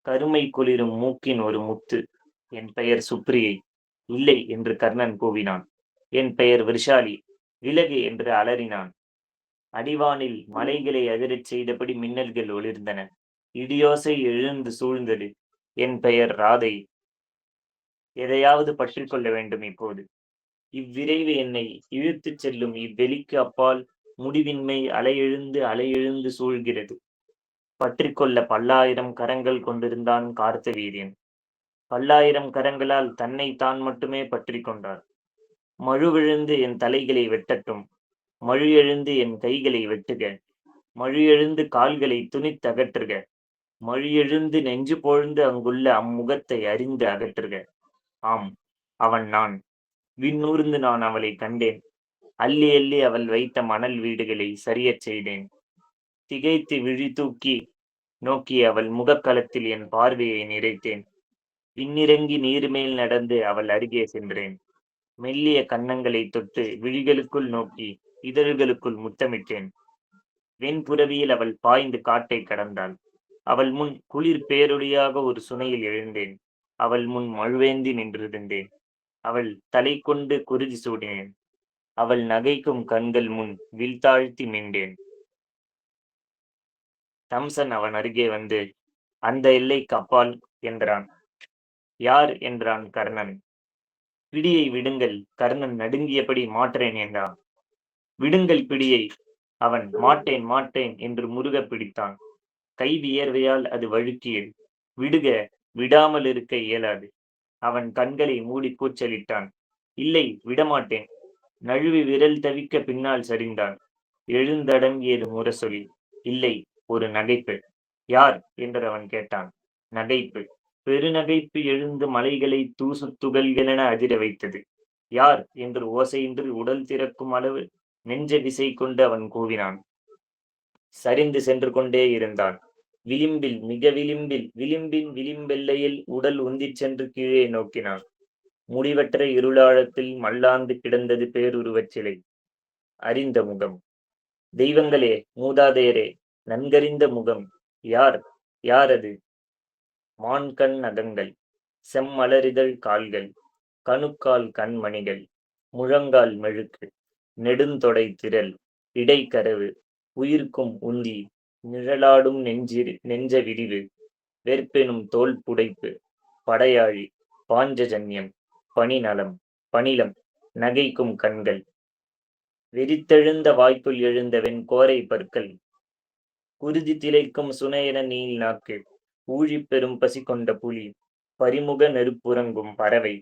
C: கருமை குளிரும் மூக்கின் ஒரு முத்து. என் பெயர் சுப்ரியை. இல்லை என்று கர்ணன் கூவினான். என் பெயர் விஷாலி. விலகு என்று அலறினான். அடிவானில் மலைகளை அதிரச் செய்தபடி மின்னல்கள் ஒளிர்ந்தன. இடியோசை எழுந்து சூழ்ந்தது. என் பெயர் ராதை. எதையாவது பற்றி கொள்ள வேண்டும் இப்போது. இவ்விரைவு என்னை இழுத்துச் செல்லும் இவ்வெளிக்கு அப்பால் முடிவின்மை அலையெழுந்து சூழ்கிறது. பற்றி கொள்ள 1000 கரங்கள் கொண்டிருந்தான் கார்த்தவீரியன். 1000 கரங்களால் தன்னை தான் மட்டுமே பற்றி கொண்டார். மழுவெழுந்து என் தலைகளை வெட்டட்டும். மழு எழுந்து என் கைகளை வெட்டுக. மழு எழுந்து கால்களை துணித்தகற்றுக. மழு எழுந்து நெஞ்சு பொழுந்து அங்குள்ள அம்முகத்தை அறிந்து அகற்றுக. ஆம், அவன் நான். விண்ணூர்ந்து நான் அவளை கண்டேன். அள்ளி அள்ளி அவள் வைத்த மணல் வீடுகளை சரியச் செய்தேன். திகைத்து விழி தூக்கி நோக்கி அவள் முகக்களத்தில் என் பார்வையை நிறைத்தேன். பின்னிறங்கி நீர்மேல் நடந்து அவள் அருகே சென்றேன். மெல்லிய கன்னங்களை தொட்டு விழிகளுக்குள் நோக்கி இதழ்களுக்குள் முத்தமிட்டேன். வெண்புறவியில் அவள் பாய்ந்து காட்டை கடந்தாள். அவள் முன் குளிர் பேரொளியாக ஒரு சுனையில் எழுந்தேன். அவள் முன் மழுவேந்தி நின்றிருந்தேன். அவள் தலை கொண்டு குருதி சூடினேன். அவள் நகைக்கும் கண்கள் முன் வில்தாழ்த்தி மீண்டேன். தம்சன் அவன் அருகே வந்து, அந்த எல்லைக்கு அப்பால் என்றான். யார் என்றான் கர்ணன். பிடியை விடுங்கள். கர்ணன் நடுங்கியபடி மாற்றேன் என்றான். விடுங்கள் பிடியை. அவன் மாட்டேன் மாட்டேன் என்று முருக பிடித்தான். கை வியர்வையால் அது வழுக்கியது. விடுக, விடாமல் இருக்க இயலாது. அவன் கண்களை மூடி கூச்சலிட்டான். இல்லை, விடமாட்டேன். நழுவி விரல் தவிக்க பின்னால் சரிந்தான். எழுந்தடங்கியது முரசொலி. இல்லை, ஒரு நகைப்பு. யார் என்று அவன் கேட்டான். நகைப்பு. பெருநகைப்பு எழுந்து மலைகளை தூசு துகள்களென அதிர வைத்தது. யார் என்று ஓசையின்றி உடல் திறக்கும் அளவு நெஞ்ச விசை கொண்டு அவன் கூவினான். சரிந்து சென்று கொண்டே இருந்தான். விளிம்பில், மிக விளிம்பில், விளிம்பின் விளிம்பெல்லையில் உடல் உந்திச் சென்று கீழே நோக்கினான். முடிவற்ற இருளாழத்தில் மல்லாந்து கிடந்தது பேருருவச் சிலை. அறிந்த முகம். தெய்வங்களே, மூதாதையரே, நன்கறிந்த முகம். யார், யார் அது? மான்கண் நகங்கள், செம்மலரிதழ் கால்கள், கணுக்கால் கண்மணிகள், முழங்கால் மெழுக்கு, நெடுந்தொடை திரள், இடைக்கரவு, உயிர்க்கும் உந்தி, நிழலாடும் நெஞ்ச விரிவு, வெற்பெனும் தோல் புடைப்பு, படையாழி, பாஞ்சஜன்யம், பனிநலம், பனிலம், நகைக்கும் கண்கள், வெறித்தெழுந்த வாய்க்குள் எழுந்த வெண்கோரை பற்கள், குருதி திளைக்கும் சுனையென நீள் நாக்கு, ஊழிப்பெரும் பசி கொண்ட புலி, பரிமுக நெருப்புறங்கும் பறவை,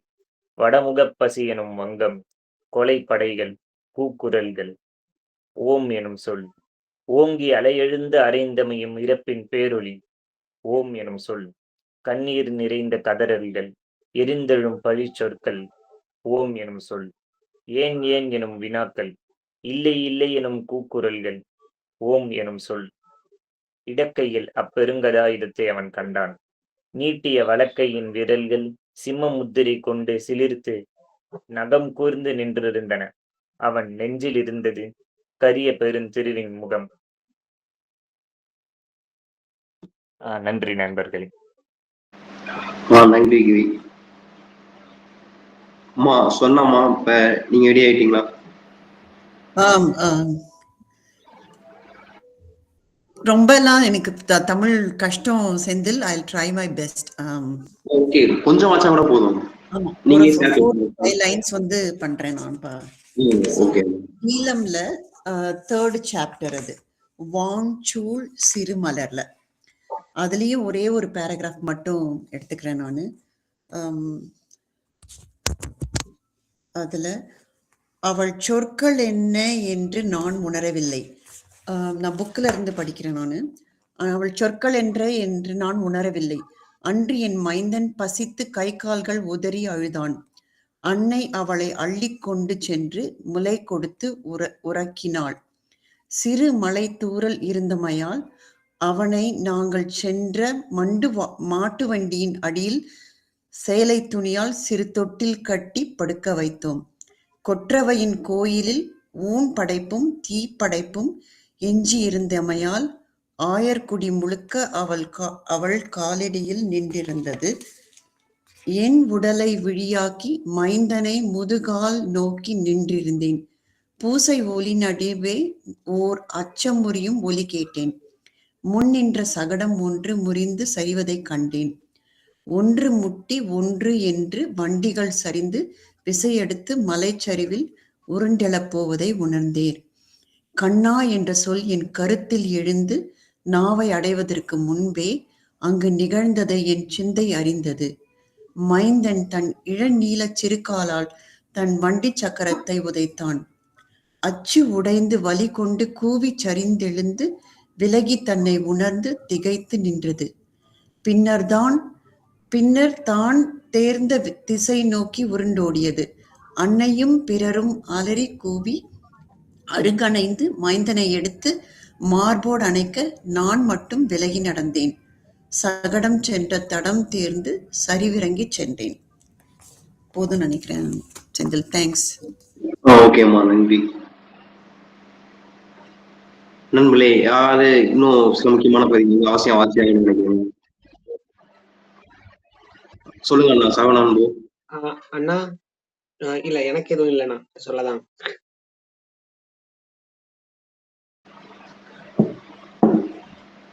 C: வடமுகப் பசி எனும் வங்கம், கொலை படைகள், கூக்குரல்கள், ஓம் எனும் சொல், ஓங்கி அலையெழுந்து அரைந்தமையும் இறப்பின் பேரொளி, ஓம் எனும் சொல், கண்ணீர் நிறைந்த கதறல்கள், எரிந்தெழும் பழி சொற்கள், ஓம் எனும் சொல், ஏன் ஏன் எனும் வினாக்கள், இல்லை இல்லை எனும் கூக்குரல்கள், ஓம் எனும் சொல். இடக்கையில் அப்பெருங்கதாயுதத்தை அவன் கண்டான். நீட்டிய வலக்கையின் விரல்கள் சிம்ம முத்திரை கொண்டு சிலிர்த்து நகம் கூர்ந்து நின்றிருந்தன. அவன் நெஞ்சில் இருந்தது கரிய பெருந்திருவின் முகம். நன்றி நண்பர்களே.
A: நன்றி கிரி. அம்மா சொன்னம்மா, இப்ப நீங்க ரெடி ஆயிட்டீங்களா?
L: ரொம்பலாம் எனக்கு தமிழ் கஷ்டம் Senthil. I will try my best.
A: Okay, கொஞ்சம் வாச்சா கூட போதும்.
L: ஆமா,
A: நீங்க
L: ஒரு 4-5 லைன்ஸ் வந்து பண்றேன் நான்.
A: ஓகே.
L: நீலம்ல 3rd சாப்டர் அது, வான்சூழ் சிறுமலர்ல. அதுலயும் ஒரே ஒரு பேராகிராஃப் மட்டும் எடுத்துக்கிறேன் நானு. அதுல அவள் சொற்கள் என்ன என்று நான் உணரவில்லை. நான் புக்கில் இருந்து படிக்கிறேன் நானு. அவள் சொற்கள் என்று நான் உணரவில்லை. அன்று என் மைந்தன் பசித்து கை கால்கள் உதறி அழுதான். அன்னை அவளை அள்ளி கொண்டு சென்று முலை கொடுத்து உறக்கினாள். சிறு மலை தூறல் இருந்தமையால் அவனை நாங்கள் சென்ற மாட்டு வண்டியின் அடியில் சேலை துணியால் சிறு தொட்டில் கட்டி படுக்க வைத்தோம். கொற்றவையின் கோயிலில் ஊன் படைப்பும் தீ படைப்பும் எஞ்சி இருந்தமையால் ஆயர்குடி முழுக்க அவள் காலடியில் நின்றிருந்தது. என் உடலை விழியாக்கி மைந்தனை முதுகால் நோக்கி நின்றிருந்தேன். பூசை ஒலி நடுவே ஓர் அச்சமுறியும் ஒலி கேட்டேன். முன் நின்ற சகடம் ஒன்று முறிந்து சரிவதை கண்டேன். ஒன்று முட்டி ஒன்று என்று வண்டிகள் சரிந்து விசையெடுத்து மலைச்சரிவில் உருண்டெழப் போவதை உணர்ந்தேன். கண்ணா என்ற சொல் என் கருத்தில் எழுந்து நாவை அடைவதற்கு முன்பே அங்கு நிகழ்ந்ததை என் சிந்தை அறிந்தது. மைந்தன் தன் இளநீல சிறுகாலால் தன் வண்டி சக்கரத்தை உதைத்தான். அச்சு உடைந்து வலி கொண்டு கூவி சரிந்தெழுந்து விலகி தன்னை உணர்ந்து திகைத்து நின்றது. பின்னர் தான் தேர்ந்த திசை நோக்கி உருண்டோடியது. அன்னையும் பிறரும் அலறி கூவி அருங்கணைந்து மைந்தனை எடுத்து மார்போடு அணைக்க நான் மட்டும் விலகி நடந்தேன். சகடம் சென்ற தடம் தேர்ந்து சரிவிறங்கி சென்றேன். போதும் நினைக்கிறேன் செந்தில். தேங்க்ஸ்.
A: ஓகேம்மா, நன்றி. நண்பர்களே, யாராவது இன்னும் சில முக்கியமான பதிவு அவசியம் வாசியாக நினைக்கிறீங்க? சொல்லுங்க அண்ணா. சரவணன்
J: அண்ணா இல்ல, எனக்கு எதுவும் இல்லைண்ணா, சொல்லலாம்.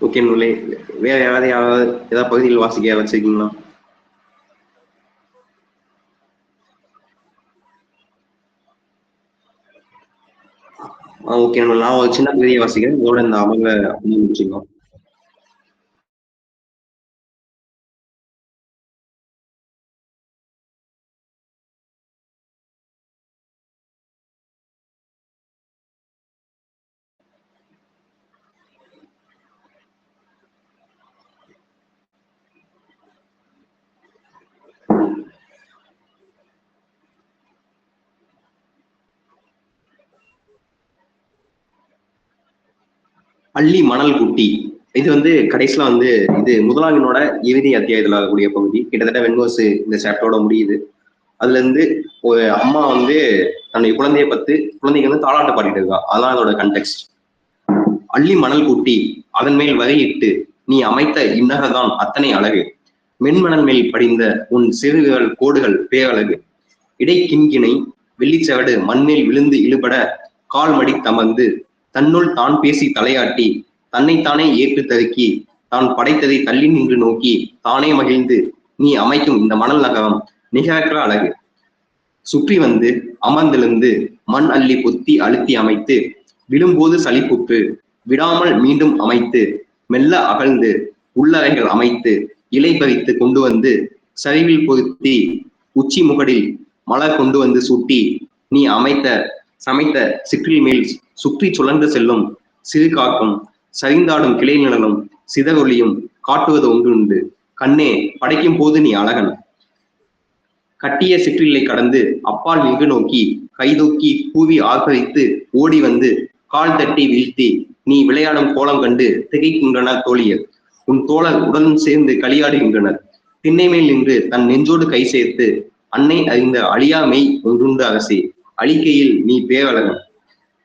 A: ஓகே நூலே, வேற யாராவது ஏதாவது பகுதியில் வாசிக்க வச்சிருக்கீங்களா? ஓகே, நான் ஒரு சின்ன பகுதியை வாசிக்கிறேன். இதோட இந்த அமர்வை முடிச்சுக்கலாம். அள்ளி மணல் குட்டி. இது கடைசியில இது முதலாவினோட இறுதி அத்தியாயத்துல ஆகக்கூடிய பகுதி. கிட்டத்தட்ட வெண்வர்ஸ் இந்த சாப்டரோட முடியுது. அதுல இருந்து ஒரு அம்மா தன்னுடைய குழந்தைய பத்து குழந்தைக்கு தாளாட்ட பாடிட்டு இருக்கா. அதான் அதோட கண்டெக்ஸ்ட். அள்ளி மணல் கூட்டி அதன் மேல் வகையிட்டு நீ அமைத்த இன்னகதான் அத்தனை அழகு. மென்மணல் மேல் படிந்த உன் சிறுவிரல் கோடுகள் பேரழகு. இடை கிண்கிணை வெள்ளிச்சவடு மண்மேல் விழுந்து இழுபட கால் மடி தமர்ந்து தன்னுள் தான் பேசி தலையாட்டி தன்னைத்தானே ஏற்று தருக்கி தான் படைத்ததை தள்ளி நின்று நோக்கி தானே மகிழ்ந்து நீ அமைக்கும் இந்த மணல் நகரம் நிகரற்ற அழகு. சுற்றி அமர்ந்திருந்து மண் அள்ளி பொத்தி அழுத்தி அமைத்து விழும்போது சளிப்புற்று விடாமல் மீண்டும் அமைத்து மெல்ல அகழ்ந்து உள்ளறைகள் அமைத்து இலை பறித்து கொண்டு சரிவில் பொருத்தி உச்சி முகடில் மலர் கொண்டு சூட்டி நீ சமைத்த சிற்றில் மேல் சுற்றி சுழன்று செல்லும் சிறு காக்கும் சரிந்தாடும் கிளை நிழலும் சிதறொலியும் காட்டுவது ஒன்று கண்ணே படைக்கும் போது நீ அழகன். கட்டிய சிற்றிலை கடந்து அப்பால் வெகு நோக்கி கைதூக்கி கூவி ஆர்ப்பரித்து ஓடி கால் தட்டி வீழ்த்தி நீ விளையாடும் கோலம் கண்டு திகைக்கின்றனர் தோழியர். உன் தோழர் உடன் சேர்ந்து களியாடுகின்றனர். திண்ணை மேல் நின்று தன் நெஞ்சோடு கை சேர்த்து அன்னை அறிந்த அழியாமை ஒன்றுண்டு அரசே, அழிக்கையில் நீ பேரழகன்.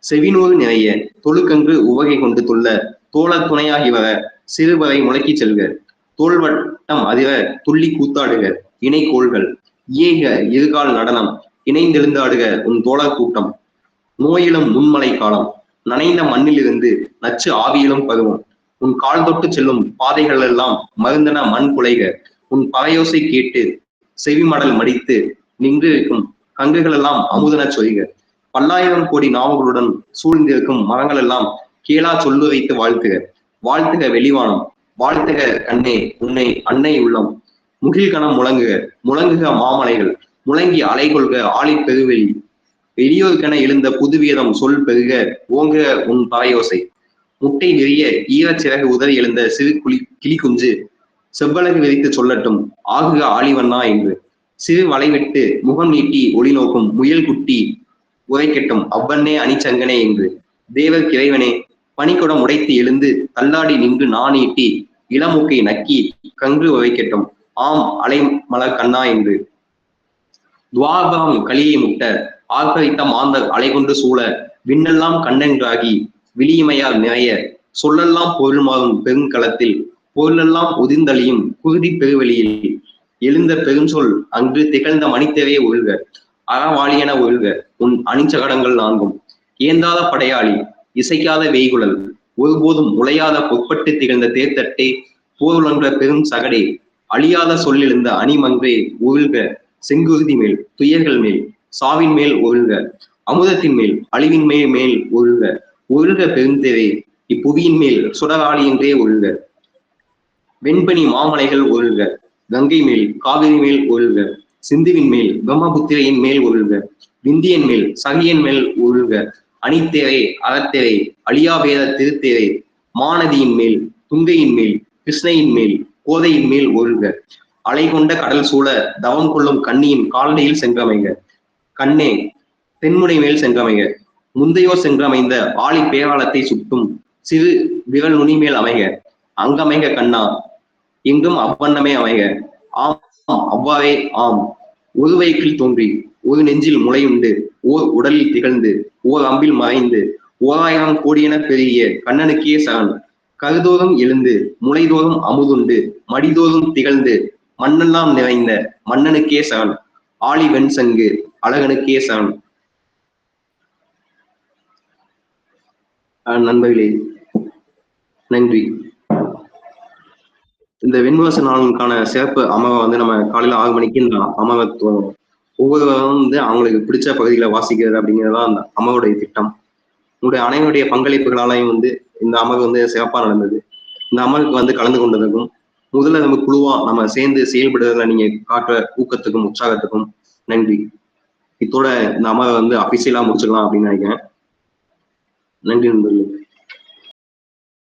A: செவிநூறு நிறைய தொழுக்கன்று உவகை கொண்டு துள்ள தோழர் துணையாகி வர சிறுவரை முழக்கி செல்க. தோள்வட்டம் அதிர துள்ளி கூத்தாடுக இணை கோள்கள் ஏக இருகால் நடனம் இணைந்தெழுந்தாடுக உன் தோழர் கூட்டம். நோயிலும் முன்மலை காலம் நனைந்த மண்ணிலிருந்து நச்சு ஆவியிலும் பருவம். உன் கால் தொட்டு செல்லும் பாதைகள் எல்லாம் மருந்தன மண் குலைக. உன் பறையோசை கேட்டு செவிமடல் மடித்து நின்று இருக்கும் கங்குகள் எல்லாம் அமுதன சொல்க. பல்லாயிரம் கோடி நாவுகளுடன் சூழ்ந்திருக்கும் மரங்கள் எல்லாம் கேளா சொல்லு வைத்து வாழ்த்துக. வாழ்த்துக வெளிவானம், வாழ்த்துக கண்ணே உன்னை அன்னை உள்ளம். முகில்கணம் முழங்குக மாமலைகள், முழங்கி அலை கொள்க ஆழி பெருவெளி. பெரியோருக்கென எழுந்த புதுவீதம் சொல் பெருக ஓங்க உன் பறையோசை. முட்டை விரிய ஈரச் சிறகு உதறி எழுந்த சிறு கிளி குஞ்சு செவ்வழகு விரித்து சொல்லட்டும் ஆகுக ஆழிவண்ணா என்று. சிறு வளைவிட்டு முகம் நீட்டி ஒளி நோக்கும் முயல் குட்டி உரைக்கட்டும் அவ்வண்ணே அணிச்சங்கனே என்று. தேவர் கிரைவனே பனிக்குடம் உடைத்து எழுந்து தள்ளாடி நின்று நானீட்டி இளமுக்கை நக்கி கங்கு உரைக்கட்டும் ஆம் அலை மலர் கண்ணா என்று. துவாபகம் களியை முட்ட ஆர்ப்பரித்த மாந்தர் அலை கொண்டு சூழ விண்ணெல்லாம் கண்ணென்றாகி விழியுமையால் நிறைய சொல்லெல்லாம் பொருள்மாறும் பெருங்களத்தில் பொருளெல்லாம் உதிர்ந்தளியும் குருதி பெருவெளியில் எழுந்த பெருஞ்சொல் அங்கு திகழ்ந்த மணித்தேவையை ஒழுக. அறவாளியென ஒழுக உன் அணிச்சகடங்கள் நான்கும். ஏந்தாத படையாளி இசைக்காத வெய்குழல் ஒருபோதும் உழையாத பொற்பட்டு திகழ்ந்த தேர்தட்டே போருளன்ற பெரும் சகடே அழியாத சொல்லெழுந்த அணிமன்றே ஒழுக. செங்குருதி மேல் துயர்கள் மேல் சாவின் மேல் ஒழுக. அமுதத்தின் மேல் அழிவின் மேல் ஒழுக. ஒழுக பெருந்தேவே இப்புவியின் மேல் சுடராளி என்றே ஒழுக. வெண்பனி மாமலைகள் ஒழுக. கங்கை மேல் காவிரி மேல் ஒழுக. சிந்துவின் மேல் பிரம்மபுத்திரையின் மேல் ஒழுக. விந்தியன் மேல் சகியன் மேல் ஒழுக. அணித்தேவை அறத்தேவை அழியாவேத திருத்தேவை மாநதியின் மேல் துங்கையின் மேல் கிருஷ்ணையின் மேல் கோதையின் மேல் ஒழுக. அலை கொண்ட கடல் சூழ தவம் கொள்ளும் கண்ணியின் காலடியில் சென்றமைக. கண்ணே தென்முனை மேல் சென்றமைக, முந்தையோர் சென்றமைந்த ஆழி பேராளத்தை சுட்டும் சிறு விரல் நுனி மேல் அமைக, அங்கமைக கண்ணா எங்கும் அவ்வண்ணமே அமைக. ஆம் அவ்வாறே ஆம், ஒரு வயிற்றில் தோன்றி ஒரு நெஞ்சில் முளையுண்டு ஓர் உடலில் திகழ்ந்து ஓர் அம்பில் மறைந்து 1000 கோடியென பெருகிய கண்ணனுக்கே சரண். கருதோறும் எழுந்து முளைதோறும் அமுதுண்டு மடிதோறும் திகழ்ந்து மண்ணெல்லாம் நிறைந்த மன்னனுக்கே சரண். ஆழி வெண்சங்கு அழகனுக்கே சரண். நண்பர்களே, நன்றி. இந்த வெண்முரசு நாளுக்கான சிறப்பு அமர்வை வந்து நம்ம காலையில 6 மணிக்கு இந்த அமர்வை ஒவ்வொருவரும் வந்து அவங்களுக்கு பிடிச்ச பகுதிகளை வாசிக்கிறது அப்படிங்கிறதான் அந்த அமர்வுடைய திட்டம். உங்களுடைய அனைவருடைய பங்களிப்புகளாலையும் வந்து இந்த அமர்வு வந்து சிறப்பா நடந்தது. இந்த அமர்வுக்கு வந்து கலந்து கொண்டதுக்கும் முதல்ல நம்ம குழுவா நம்ம சேர்ந்து செயல்படுறதுல நீங்க காட்டுற ஊக்கத்துக்கும் உற்சாகத்துக்கும் நன்றி. இத்தோட இந்த அமர்வை வந்து அபிஷியலா முடிச்சுக்கலாம் அப்படின்னு நினைக்கிறேன். நன்றி நண்பர்களே.